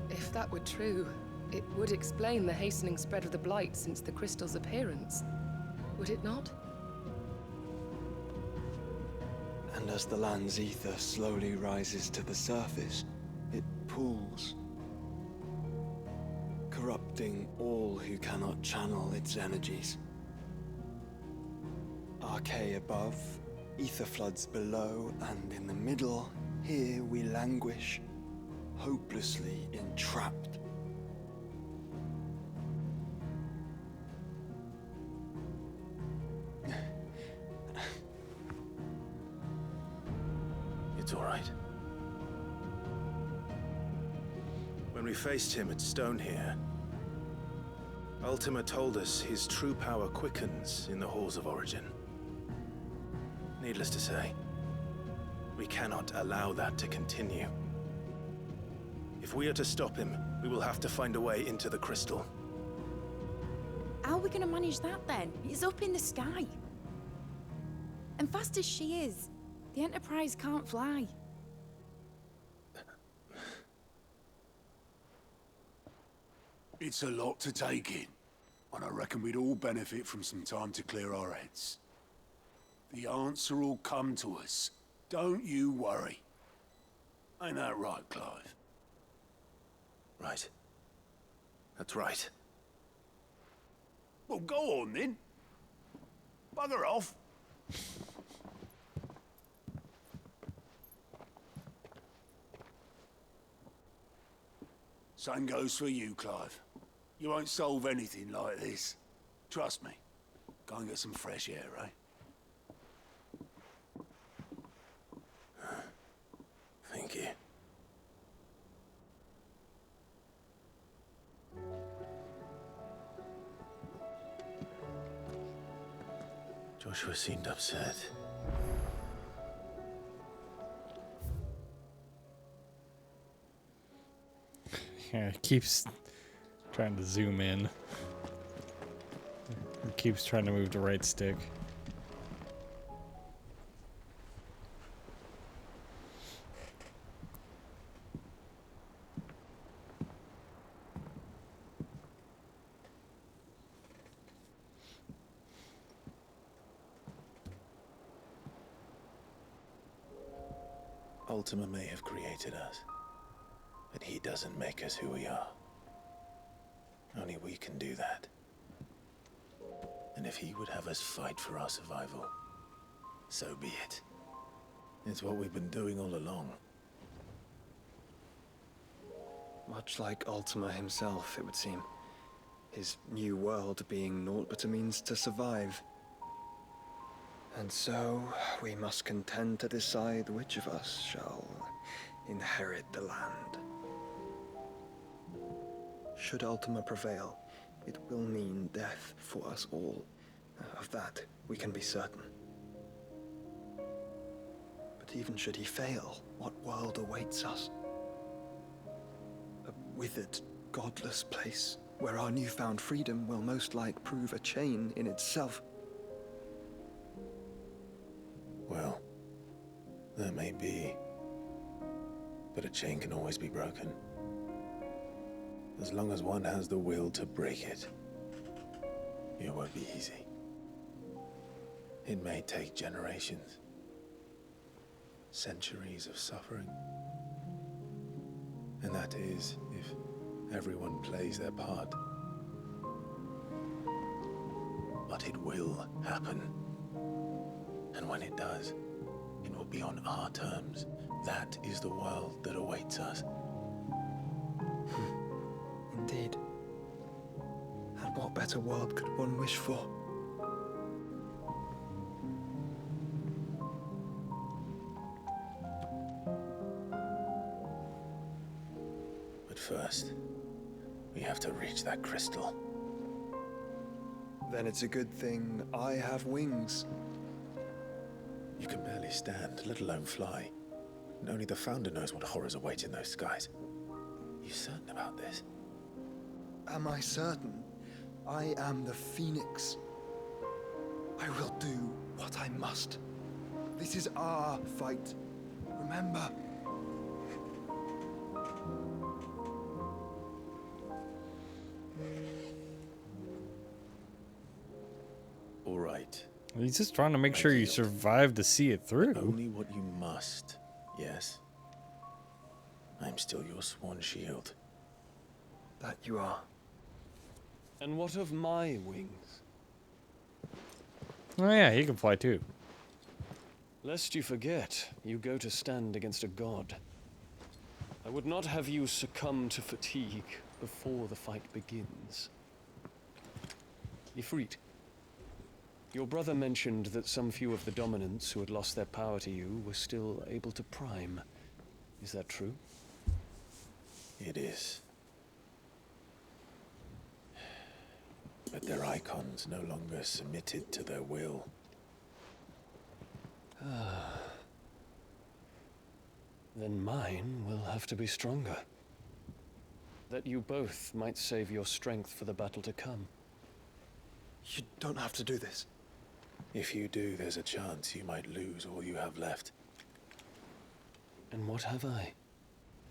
If that were true, it would explain the hastening spread of the Blight since the crystal's appearance. Would it not? And as the land's ether slowly rises to the surface, it pools, corrupting all who cannot channel its energies. Archay above, ether floods below, and in the middle, here we languish, hopelessly entrapped. It's all right. When we faced him at Stonhyrr, Ultima told us his true power quickens in the halls of Origin. Needless to say, we cannot allow that to continue. If we are to stop him, we will have to find a way into the crystal. How are we gonna manage that then? It's up in the sky. And fast as she is, the Enterprise can't fly. It's a lot to take in, and I reckon we'd all benefit from some time to clear our heads. The answer will come to us. Don't you worry. Ain't that right, Clive? Right. That's right. Well, go on then. Bugger off. Same goes for you, Clive. You won't solve anything like this. Trust me. Go and get some fresh air, eh? Thank you. Joshua seemed upset. Yeah, it keeps trying to zoom in. It keeps trying to move the right stick. Ultima may have created us, but he doesn't make us who we are. Only we can do that. And if he would have us fight for our survival, so be it. It's what we've been doing all along. Much like Ultima himself, it would seem. His new world being naught but a means to survive. And so, we must contend to decide which of us shall inherit the land. Should Ultima prevail, it will mean death for us all. Of that, we can be certain. But even should he fail, what world awaits us? A withered, godless place, where our newfound freedom will most like prove a chain in itself. Well, that may be, but a chain can always be broken. As long as one has the will to break it, it won't be easy. It may take generations, centuries of suffering. And that is if everyone plays their part. But it will happen. And when it does, it will be on our terms. That is the world that awaits us. Indeed. And what better world could one wish for? But first, we have to reach that crystal. Then it's a good thing I have wings. You can barely stand, let alone fly. And only the Founder knows what horrors await in those skies. You certain about this? Am I certain? I am the Phoenix. I will do what I must. This is our fight. Remember. All right. He's just trying to make sure you survive to see it through. Only what you must, yes. I'm still your swan shield. That you are. And what of my wings? Oh yeah, he can fly too. Lest you forget, you go to stand against a god. I would not have you succumb to fatigue before the fight begins. Ifrit, your brother mentioned that some few of the dominants who had lost their power to you were still able to prime. Is that true? It is. But their icons no longer submitted to their will. Then mine will have to be stronger. That you both might save your strength for the battle to come. You don't have to do this. If you do, there's a chance you might lose all you have left. And what have I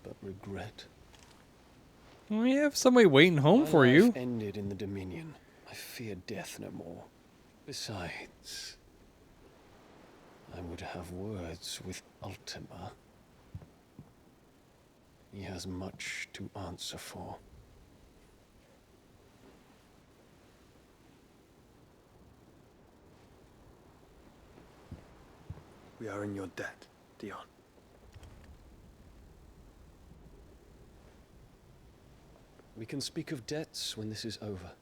but regret? We have somebody waiting home for you. My life ended in the Dominion. I fear death no more. Besides, I would have words with Ultima. He has much to answer for. We are in your debt, Dion. We can speak of debts when this is over.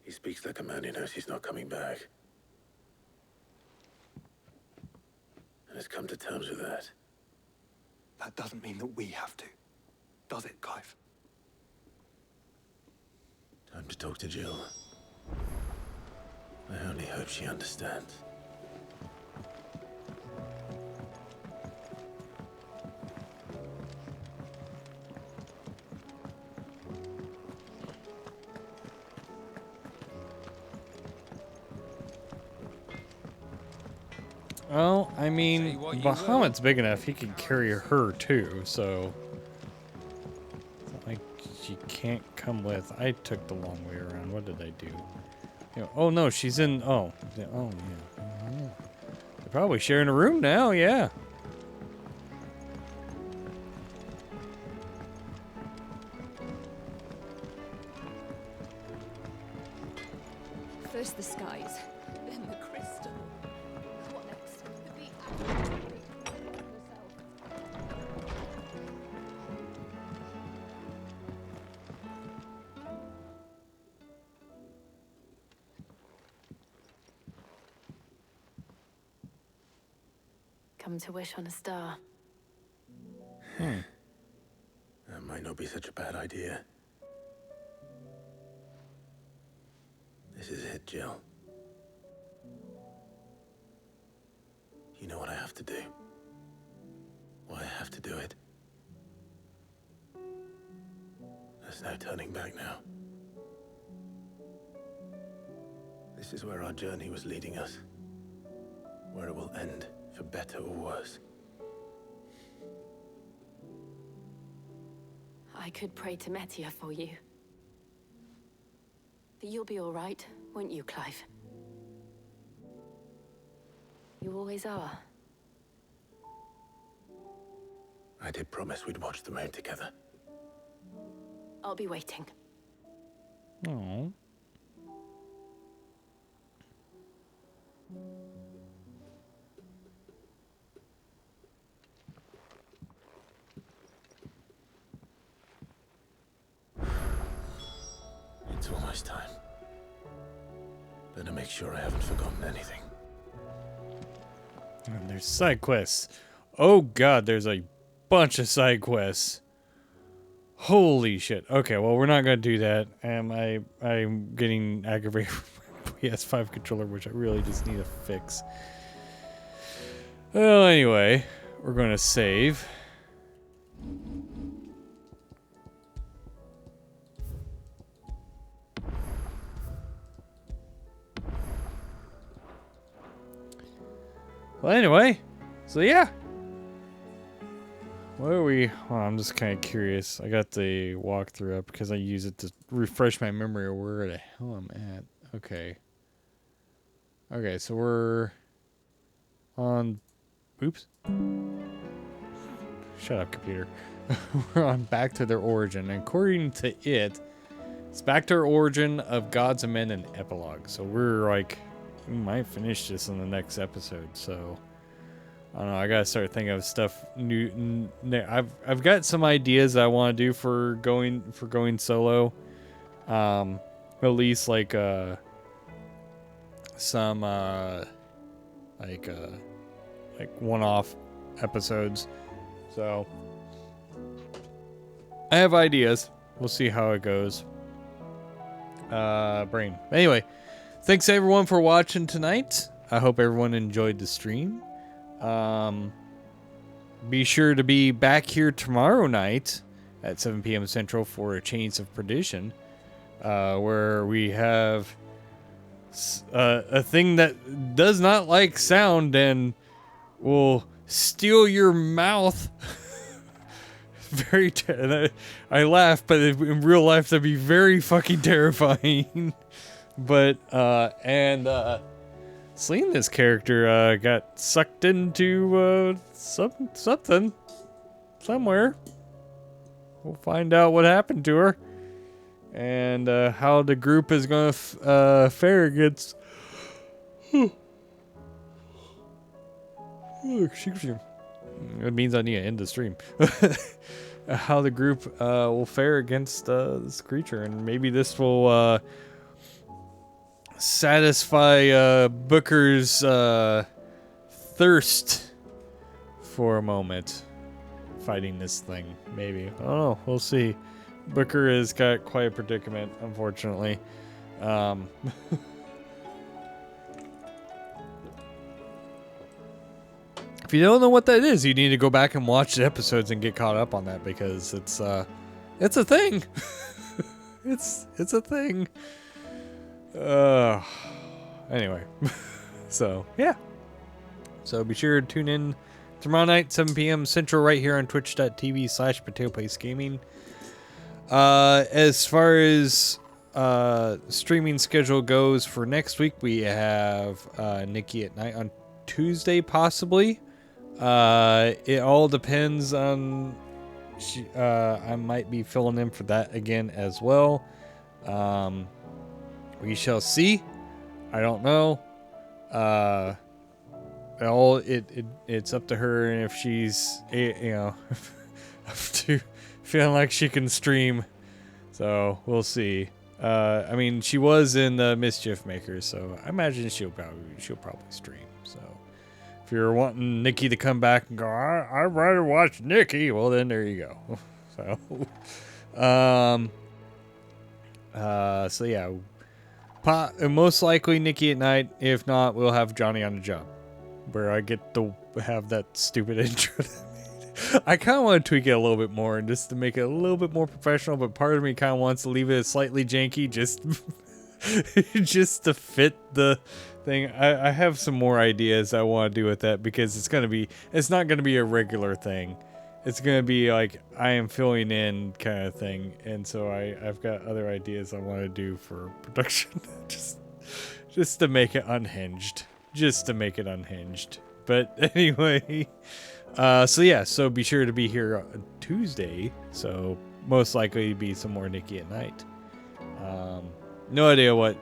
He speaks like a man who knows he's not coming back. And has come to terms with that. That doesn't mean that we have to, does it, Clive? Time to talk to Jill. I only hope she understands. Well, I mean, Bahamut's big enough, he can carry her too, so... It's not like she can't come with... I took the long way around. What did I do? You know, oh no, she's in... Oh, yeah. They're probably sharing a room now, yeah. First the skies, then the crystal. What next? Come to wish on a star. That might not be such a bad idea. This is it, Jill. You know what I have to do. Why I have to do it. There's no turning back now. This is where our journey was leading us. Where it will end, for better or worse. I could pray to Metia for you. But you'll be all right, won't you, Clive? You always are. I did promise we'd watch the moon together. I'll be waiting. Oh. It's almost time. Better make sure I haven't forgotten anything. And there's side quests. Oh god, there's a bunch of side quests. Holy shit. Okay, well we're not gonna do that. I'm getting aggravated with my PS5 controller, which I really just need to fix. Well, anyway, we're gonna save. Well, anyway, so yeah. What are we? Well, I'm just kind of curious. I got the walkthrough up because I use it to refresh my memory of where the hell I'm at. Okay. Okay, so we're on. Oops. Shut up, computer. We're on Back to Their Origin. And according to it, it's Back to Their Origin of Gods and Men and Epilogue. So we're like, we might finish this in the next episode. So I don't know. I gotta start thinking of stuff new. I've got some ideas I want to do for going solo. At least like some like one-off episodes. So I have ideas. We'll see how it goes. Brain. Anyway, thanks everyone for watching tonight. I hope everyone enjoyed the stream. Be sure to be back here tomorrow night at 7 p.m. Central for a Chains of Perdition, where we have a thing that does not like sound and will steal your mouth. I laugh, but in real life that'd be very fucking terrifying. But Celine, this character, got sucked into something somewhere. We'll find out what happened to her and how the group is going to fare against. Excuse me. It means I need to end the stream. How the group will fare against this creature, and maybe this will satisfy Booker's thirst for a moment fighting this thing. Maybe. I don't know. We'll see. Booker has got quite a predicament, unfortunately. If you don't know what that is, you need to go back and watch the episodes and get caught up on that, because it's a thing. it's a thing. Anyway, so yeah. So be sure to tune in tomorrow night, 7 p.m. Central, right here on twitch.tv/PotatoPlaceGaming. As far as streaming schedule goes for next week, we have Nikki at night on Tuesday, possibly. It all depends on... I might be filling in for that again as well. We shall see. I don't know. It's up to her, and if she's up to feeling like she can stream, so we'll see. I mean, she was in the Mischief Makers, so I imagine she'll probably stream. So if you're wanting Nikki to come back and go, I'd rather watch Nikki, well then there you go. So yeah, most likely Nikki at night. If not, we'll have Johnny on the job, where I get to have that stupid intro that I made. I kind of want to tweak it a little bit more, and just to make it a little bit more professional, but part of me kind of wants to leave it slightly janky, just just to fit the thing. I have some more ideas I want to do with that, because it's not going to be a regular thing. It's going to be like I am filling in kind of thing, and so I've got other ideas I want to do for production. just to make it unhinged. But anyway, so be sure to be here on Tuesday. So most likely be some more Nikki at night. No idea what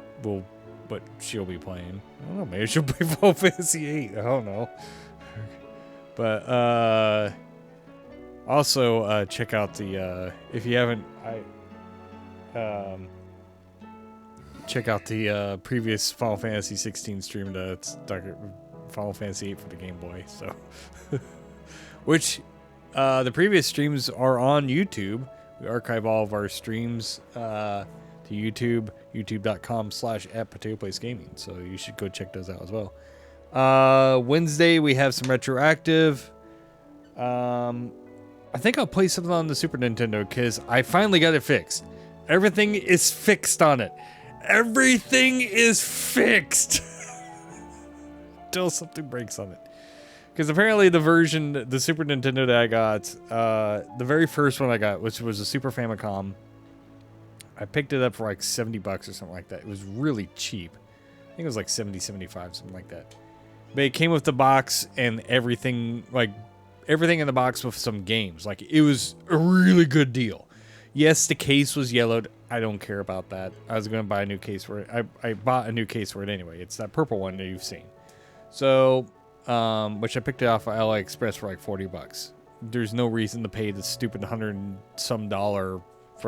she'll be playing. I don't know, maybe she'll play Final Fantasy VIII. I don't know. But also check out the if you haven't, check out the previous Final Fantasy 16 stream that's Final Fantasy 8 for the Game Boy. So, which the previous streams are on YouTube. We archive all of our streams to YouTube, youtube.com/@PotatoPlaceGaming. So you should go check those out as well. Wednesday we have some retroactive. I think I'll play something on the Super Nintendo, because I finally got it fixed. Everything is fixed on it. Everything is fixed. Until something breaks on it. Because apparently the Super Nintendo that I got, the very first one I got, which was a Super Famicom, I picked it up for like $70 or something like that. It was really cheap. I think it was like 70, 75, something like that. But it came with the box and everything in the box with some games. Like, it was a really good deal. Yes, the case was yellowed. I don't care about that. I was going to buy a new case for it. I bought a new case for it anyway. It's that purple one that you've seen. So, which I picked it off of AliExpress for like $40. There's no reason to pay the stupid $100 and some for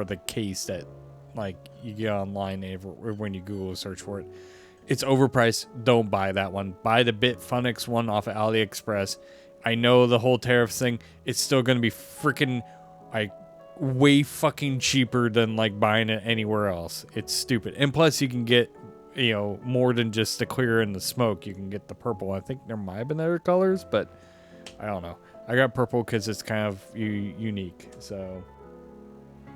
the case that like you get online when you Google search for it. It's overpriced. Don't buy that one. Buy the Bitfunix one off of AliExpress. I know the whole tariff thing. It's still going to be freaking like way fucking cheaper than like buying it anywhere else. It's stupid. And plus you can get, more than just the clear and the smoke. You can get the purple. I think there might have been other colors, but I don't know. I got purple because it's kind of unique. So,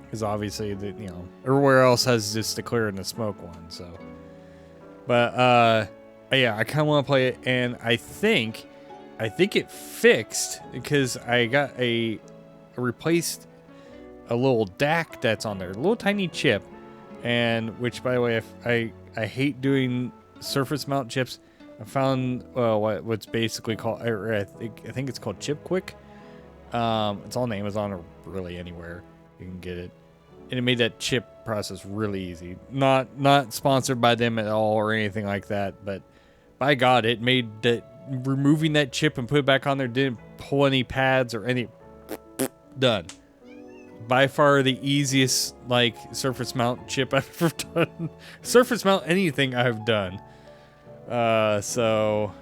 because obviously everywhere else has just the clear and the smoke one. So, but yeah, I kind of want to play it, and I think it fixed, because I got replaced a little DAC that's on there, a little tiny chip, and which, by the way, I hate doing surface mount chips. I found what's basically called, I think it's called Chip Quick. It's on Amazon or really anywhere you can get it, and it made that chip process really easy. Not sponsored by them at all or anything like that, but by God, it made that. Removing that chip and put it back on there didn't pull any pads or any. Done. By far the easiest surface mount chip I've ever done. Surface mount anything I've done. So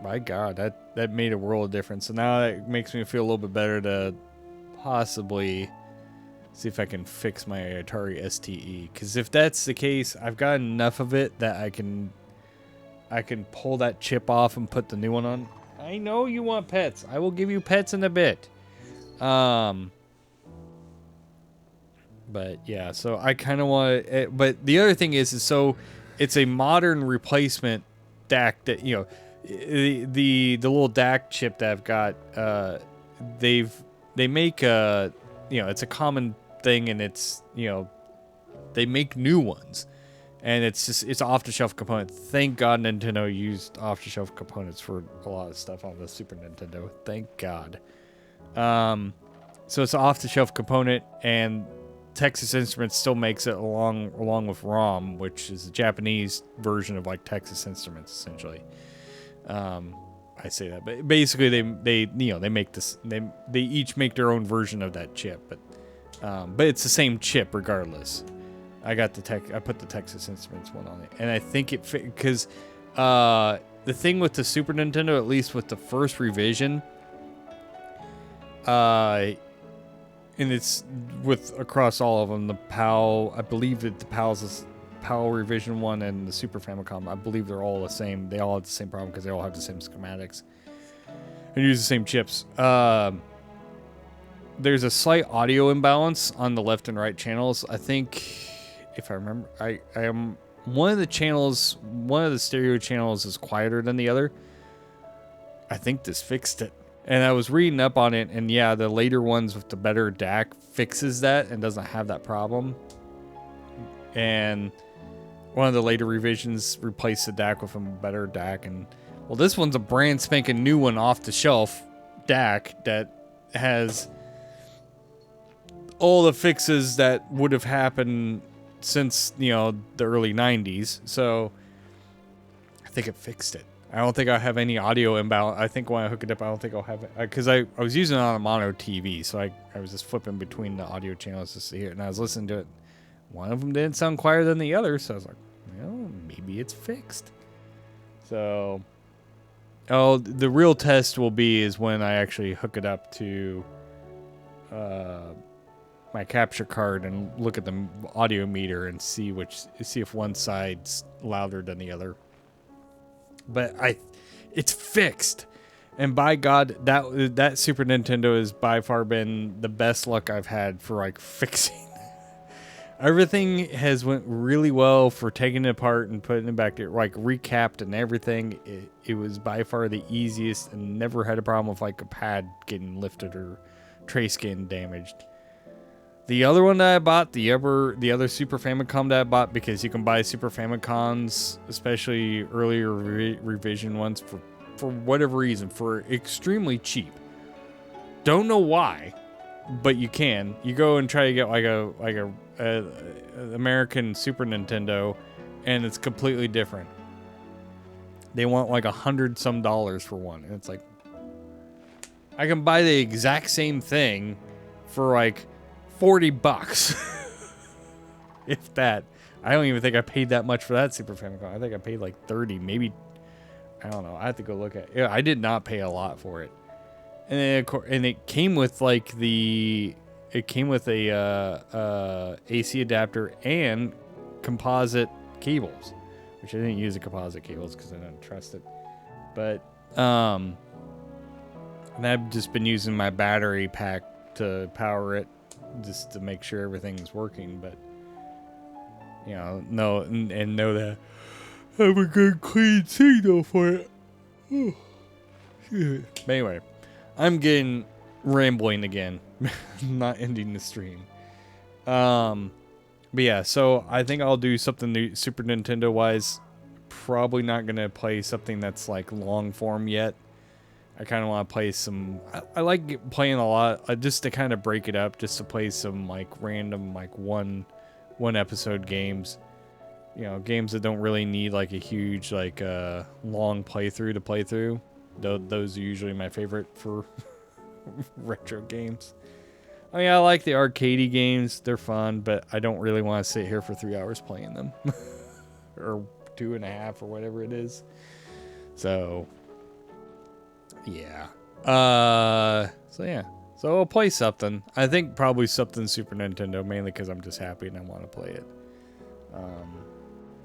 by God, that made a world of difference. So now that makes me feel a little bit better to possibly see if I can fix my Atari STE. Because if that's the case, I've got enough of it that I can pull that chip off and put the new one on. I know you want pets. I will give you pets in a bit. But yeah, so I kind of want to, but the other thing is so it's a modern replacement DAC that, the little DAC chip that I've got, they make it's a common thing, and it's they make new ones, and it's off the shelf component. Thank God Nintendo used off the shelf components for a lot of stuff on the Super Nintendo. Thank God. So it's an off the shelf component, and Texas Instruments still makes it along with ROM, which is a Japanese version of like Texas Instruments essentially. I say that, but basically they make this. They each make their own version of that chip, but it's the same chip regardless. I put the Texas Instruments one on it, and I think it fit because the thing with the Super Nintendo, at least with the first revision, and it's with across all of them, the PAL, I believe that the PAL revision 1 and the Super Famicom, I believe they're all the same. They all have the same problem because they all have the same schematics and use the same chips. There's a slight audio imbalance on the left and right channels. I think, if I remember, I am one of the stereo channels is quieter than the other. I think this fixed it. And I was reading up on it, and yeah, the later ones with the better DAC fixes that and doesn't have that problem. And one of the later revisions replaced the DAC with a better DAC. And well, this one's a brand spanking new one off the shelf DAC that has all the fixes that would have happened since, the early 90s. So I think it fixed it. I don't think I have any audio imbalance. I think when I hook it up, I don't think I'll have it. Because I was using it on a mono TV, so I was just flipping between the audio channels to see it. And I was listening to it. One of them didn't sound quieter than the other, so I was like, well, maybe it's fixed. So, the real test will be is when I actually hook it up to my capture card and look at the audio meter and see if one side's louder than the other. But it's fixed, and by God, that Super Nintendo has by far been the best luck I've had for like fixing. Everything has went really well for taking it apart and putting it back there, like recapped and everything. It was by far the easiest, and never had a problem with like a pad getting lifted or trace getting damaged. The other one that I bought, the other Super Famicom that I bought, because you can buy Super Famicoms, especially earlier revision ones, for whatever reason, for extremely cheap. Don't know why, but you can. You go and try to get like a American Super Nintendo, and it's completely different. They want like $100 some for one, and it's like I can buy the exact same thing for like $40. If that. I don't even think I paid that much for that Super Famicom. I think I paid like $30, maybe. I don't know. I have to go look at it. Yeah, I did not pay a lot for it. And then, of course, and it came with like a AC adapter and composite cables, which I didn't use the composite cables because I didn't trust it. But and I've just been using my battery pack to power it, just to make sure everything's working. But know that I have a good clean signal for it. But anyway, I'm getting rambling again. Not ending the stream. But yeah, so I think I'll do something new Super Nintendo wise. Probably not gonna play something that's like long form yet. I kind of want to play some. I like playing a lot, just to kind of break it up, just to play some like random like one episode games. Games that don't really need like a huge like long playthrough to play through. Those are usually my favorite for retro games. I mean, I like the arcadey games. They're fun, but I don't really want to sit here for 3 hours playing them. Or 2.5 or whatever it is. So, yeah. So I'll play something. I think probably something Super Nintendo, mainly because I'm just happy and I want to play it. I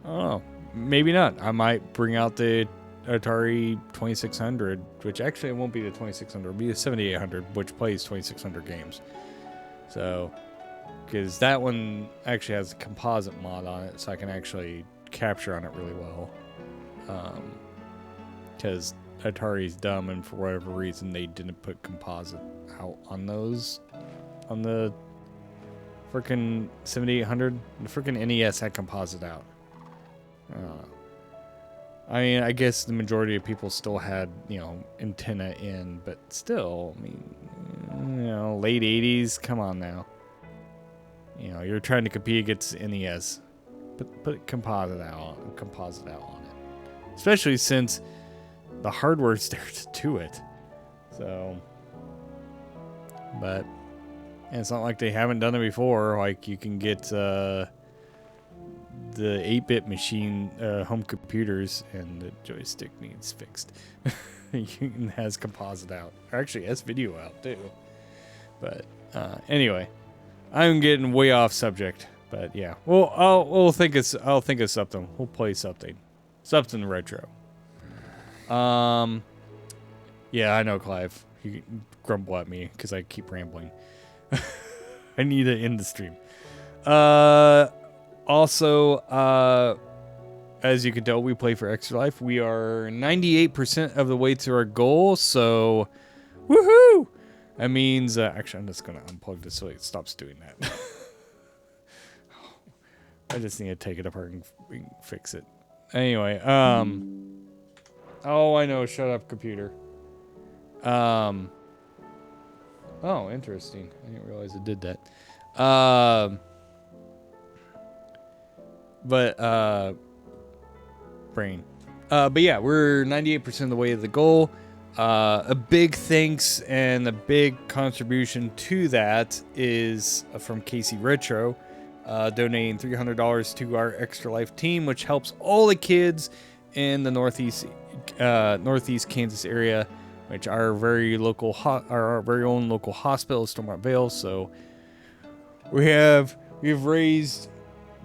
don't know. Maybe not. I might bring out the Atari 2600, which actually it won't be the 2600, it'll be the 7800, which plays 2600 games. So, because that one actually has a composite mod on it, so I can actually capture on it really well. because Atari's dumb, and for whatever reason they didn't put composite out on those, on the freaking 7800. The freaking NES had composite out. I mean, I guess the majority of people still had, you know, antenna in, but still, I mean, you know, late 80s, come on now. You know, you're trying to compete against NES. Put composite out on it. Especially since the hardware's there to do it. So, but and it's not like they haven't done it before. Like, you can get the 8-bit machine home computers, and the joystick needs fixed. It has composite out. Or actually, it has video out too. But anyway, I'm getting way off subject. But yeah, well, I'll think of something. We'll play something retro. Yeah, I know, Clive. You grumble at me because I keep rambling. I need to end the stream. Also, as you can tell, we play for Extra Life. We are 98% of the way to our goal, so woohoo! That means, actually, I'm just going to unplug this so it stops doing that. I just need to take it apart and fix it. Anyway, oh, I know, shut up, computer. Oh, interesting. I didn't realize it did that. Brain. But yeah, we're 98% of the way to the goal. A big thanks and a big contribution to that is from Casey Retro, donating $300 to our Extra Life team, which helps all the kids in the northeast Kansas area, which our very local our very own local hospital, Stormont Vale. So we've raised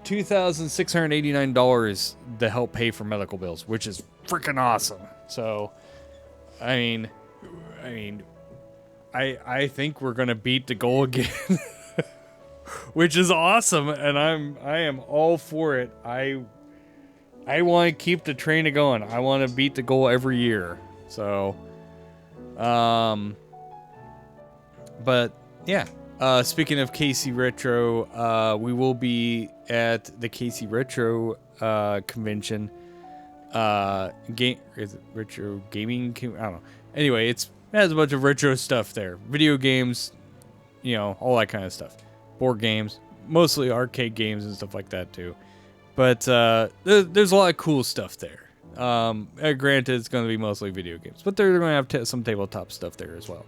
$2,689 to help pay for medical bills, which is freaking awesome. So, I mean, I think we're gonna beat the goal again, which is awesome, and I am all for it. I want to keep the train going. I want to beat the goal every year. So, but yeah. Speaking of KC Retro, we will be at the KC Retro convention. Is it retro gaming? I don't know. Anyway, it has a bunch of retro stuff there. Video games, you know, all that kind of stuff. Board games, mostly arcade games and stuff like that too. But there's a lot of cool stuff there. Granted, it's going to be mostly video games, but they're going to have some tabletop stuff there as well.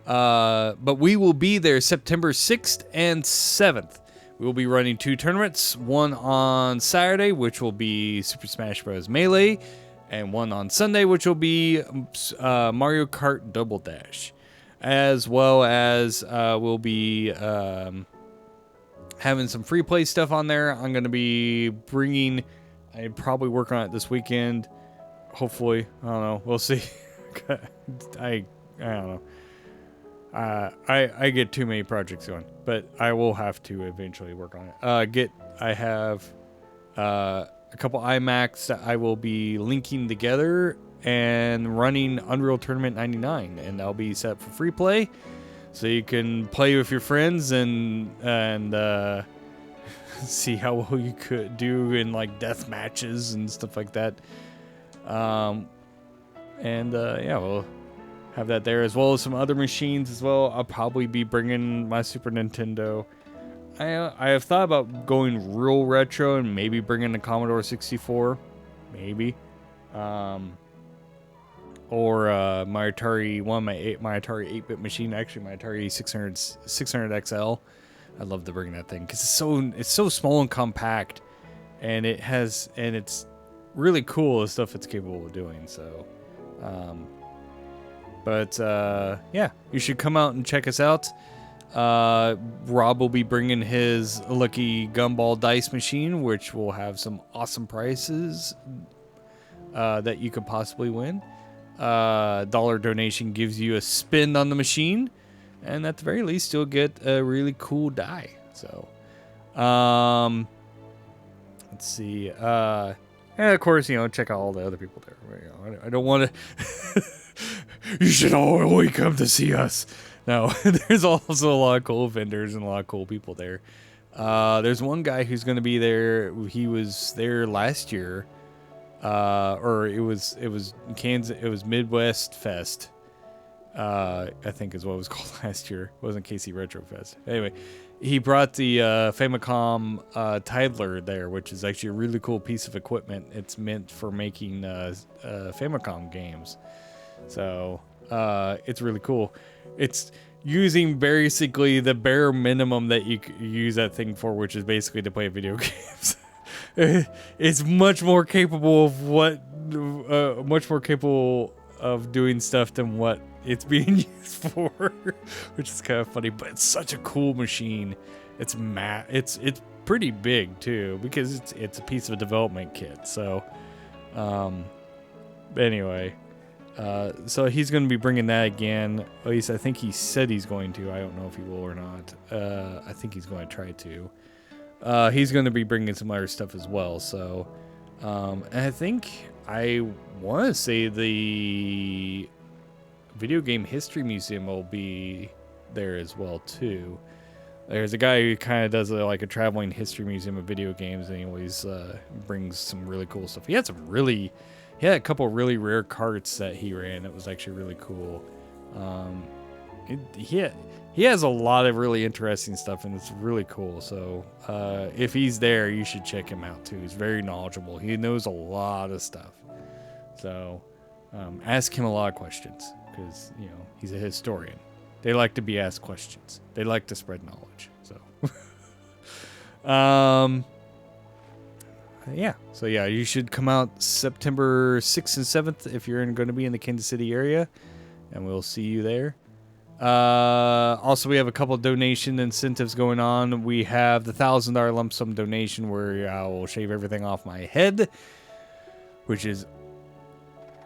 But we will be there September 6th and 7th. We will be running 2 tournaments, one on Saturday, which will be Super Smash Bros. Melee, and one on Sunday, which will be Mario Kart Double Dash. As well as we'll be having some free play stuff on there. I'm going to be bringing, I'd probably work on it this weekend. Hopefully. I don't know. We'll see. I don't know. I get too many projects going, but I will have to eventually work on it. I have a couple iMacs that I will be linking together and running Unreal Tournament 99, and that'll be set for free play, so you can play with your friends and see how well you could do in like death matches and stuff like that. Yeah, we'll have that there, as well as some other machines as well. I'll probably be bringing my Super Nintendo. I have thought about going real retro and maybe bringing the Commodore 64, maybe, or my Atari my Atari 8-bit machine. Actually, my Atari 600 XL. I'd love to bring that thing because it's so small and compact, and it's really cool the stuff it's capable of doing. So. But yeah, you should come out and check us out. Rob will be bringing his Lucky Gumball dice machine, which will have some awesome prizes that you could possibly win. $1 donation gives you a spin on the machine, and at the very least, you'll get a really cool die. So, let's see. And of course, check out all the other people there. I don't want to. You should all only come to see us. No, there's also a lot of cool vendors and a lot of cool people there. There's one guy who's going to be there. He was there last year, or it was Kansas. It was Midwest Fest. I think is what it was called last year. It wasn't KC Retro Fest. Anyway, he brought the Famicom Tidler there, which is actually a really cool piece of equipment. It's meant for making Famicom games. So it's really cool. It's using basically the bare minimum that you use that thing for, which is basically to play video games. It's much more capable of doing stuff than what it's being used for, which is kind of funny. But it's such a cool machine. It's pretty big too, because it's a piece of a development kit. So, anyway. So he's going to be bringing that again. At least I think he said he's going to. I don't know if he will or not. I think he's going to try to. He's going to be bringing some other stuff as well. So, and I think I want to say the Video Game History Museum will be there as well too. There's a guy who kind of does like a traveling history museum of video games, and he always brings some really cool stuff. He had a couple really rare carts that he ran. It was actually really cool. He has a lot of really interesting stuff, and it's really cool. So if he's there, you should check him out too. He's very knowledgeable. He knows a lot of stuff. So ask him a lot of questions, because he's a historian. They like to be asked questions. They like to spread knowledge. So yeah, you should come out September 6th and 7th if you're going to be in the Kansas City area, and we'll see you there. Also, we have a couple of donation incentives going on. We have the $1,000 lump sum donation, where I will shave everything off my head, which is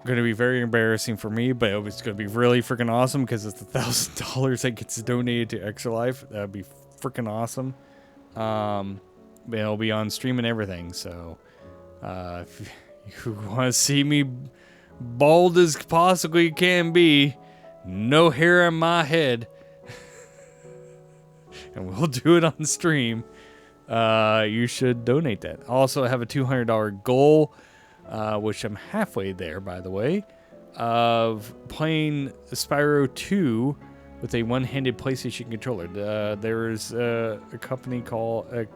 going to be very embarrassing for me, but it's going to be really freaking awesome, because it's the $1,000 that gets donated to Extra Life. That would be freaking awesome. It'll be on stream and everything, so if you want to see me bald as possibly can be, no hair on my head, and we'll do it on stream, you should donate that. Also, I have a $200 goal, which I'm halfway there, by the way, of playing Spyro 2 with a one-handed PlayStation controller. There's a company called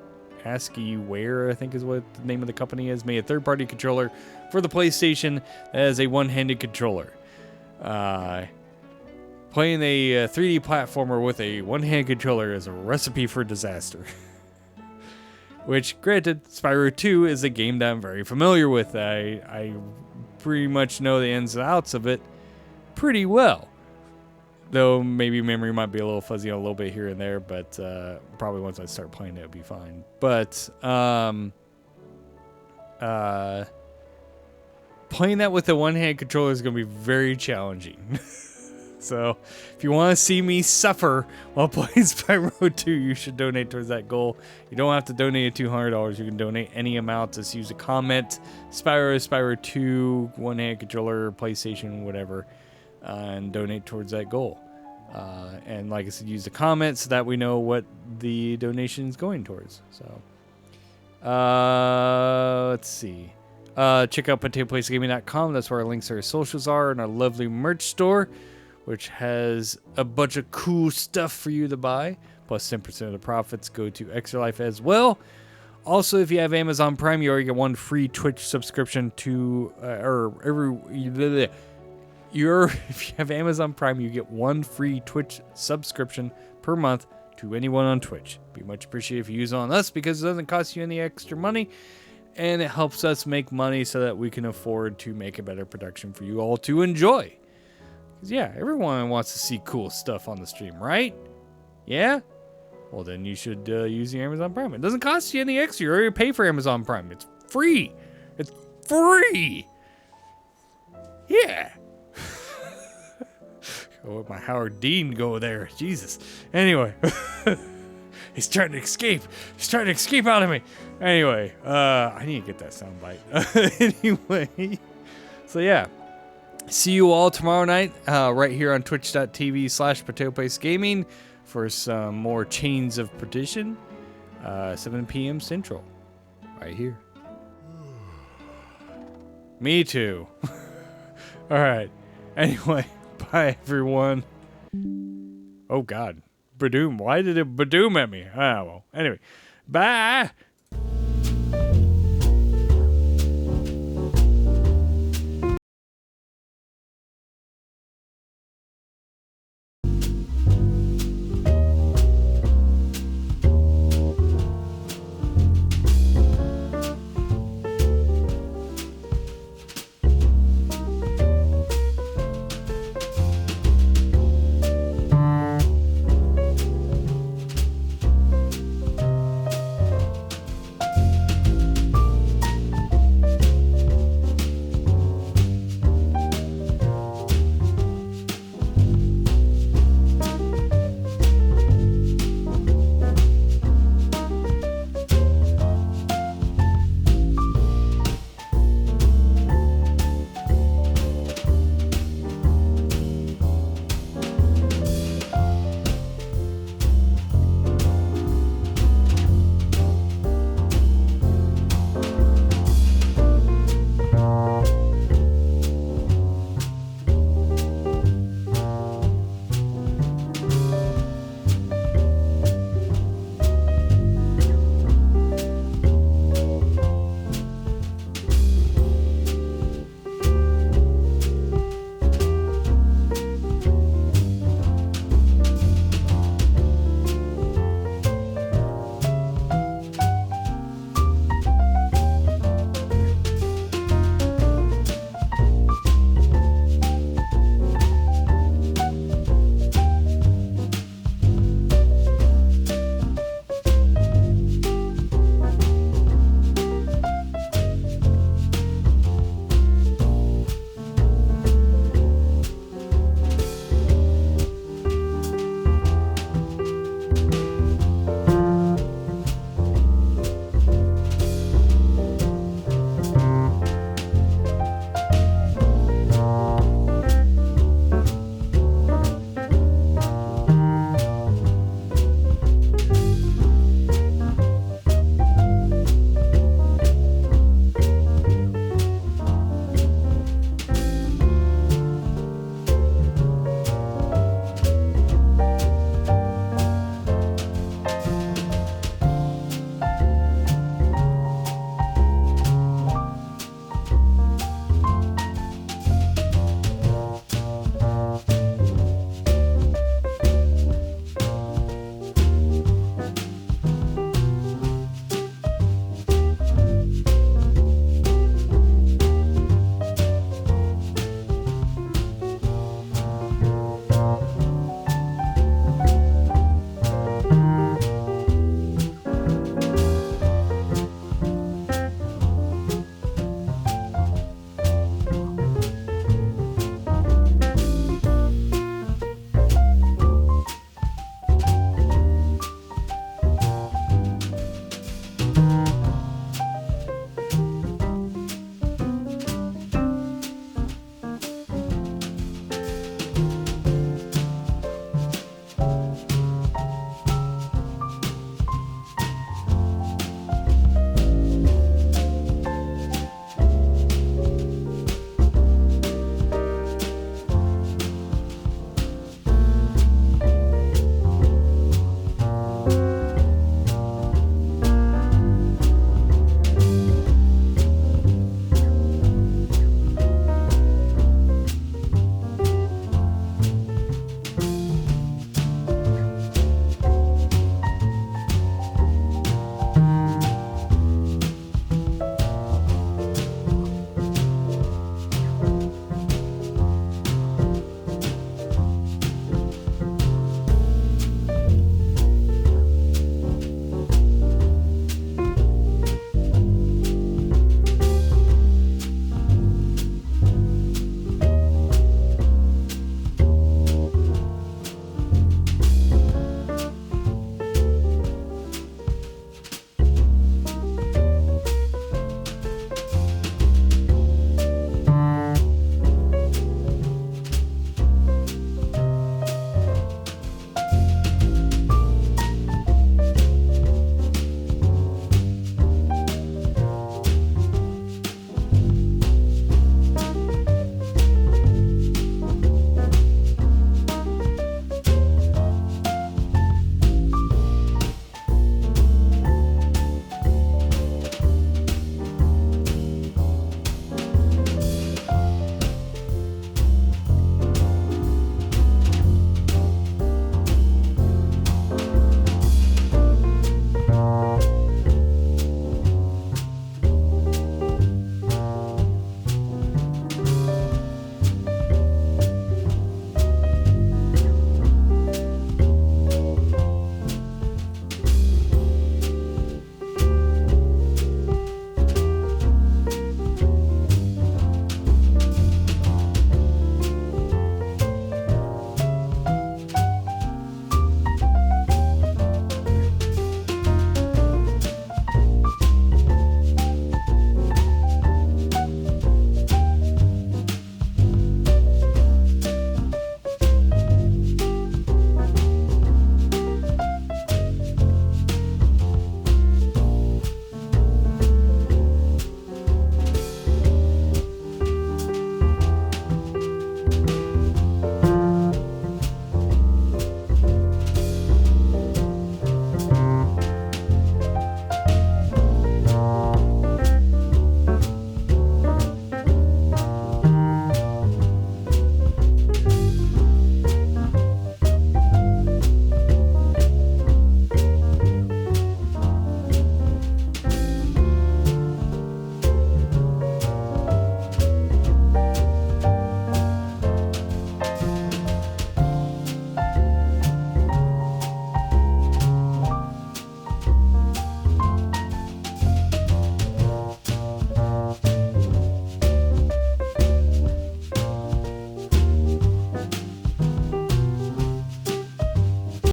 ASCII-Ware, I think is what the name of the company is, made a third-party controller for the PlayStation as a one-handed controller. Playing a 3D platformer with a one-handed controller is a recipe for disaster. Which, granted, Spyro 2 is a game that I'm very familiar with. I pretty much know the ins and outs of it pretty well. Though maybe memory might be a little fuzzy a little bit here and there, but probably once I start playing it, it'll be fine. But playing that with a one-hand controller is going to be very challenging. So if you want to see me suffer while playing Spyro 2, you should donate towards that goal. You don't have to donate $200. You can donate any amount. Just use a comment, Spyro 2, one-hand controller, PlayStation, whatever, and donate towards that goal. And like I said, use the comments so that we know what the donation is going towards. So let's see. Check out PotatoPlaceGaming.com. That's where our links to our socials are, and our lovely merch store, which has a bunch of cool stuff for you to buy. Plus 10% of the profits go to Extra Life as well. Also, if you have Amazon Prime, you already get one free Twitch subscription to, if you have Amazon Prime, you get one free Twitch subscription per month to anyone on Twitch. Be much appreciated if you use it on us, because it doesn't cost you any extra money, and it helps us make money so that we can afford to make a better production for you all to enjoy. Because, yeah, everyone wants to see cool stuff on the stream, right? Yeah? Well, then you should use your Amazon Prime. It doesn't cost you any extra. You already pay for Amazon Prime. It's free. It's free. Yeah. Oh, my Howard Dean go there. Jesus. Anyway. He's trying to escape. He's trying to escape out of me. Anyway, I need to get that soundbite. Anyway, so yeah. See you all tomorrow night right here on twitch.tv/PotatoPasteGaming for some more Chains of Perdition. 7 p.m. Central. Right here. Me too. Alright. Anyway, bye everyone. Oh god. Badoom. Why did it badoom at me? Ah, well. Anyway. Bye.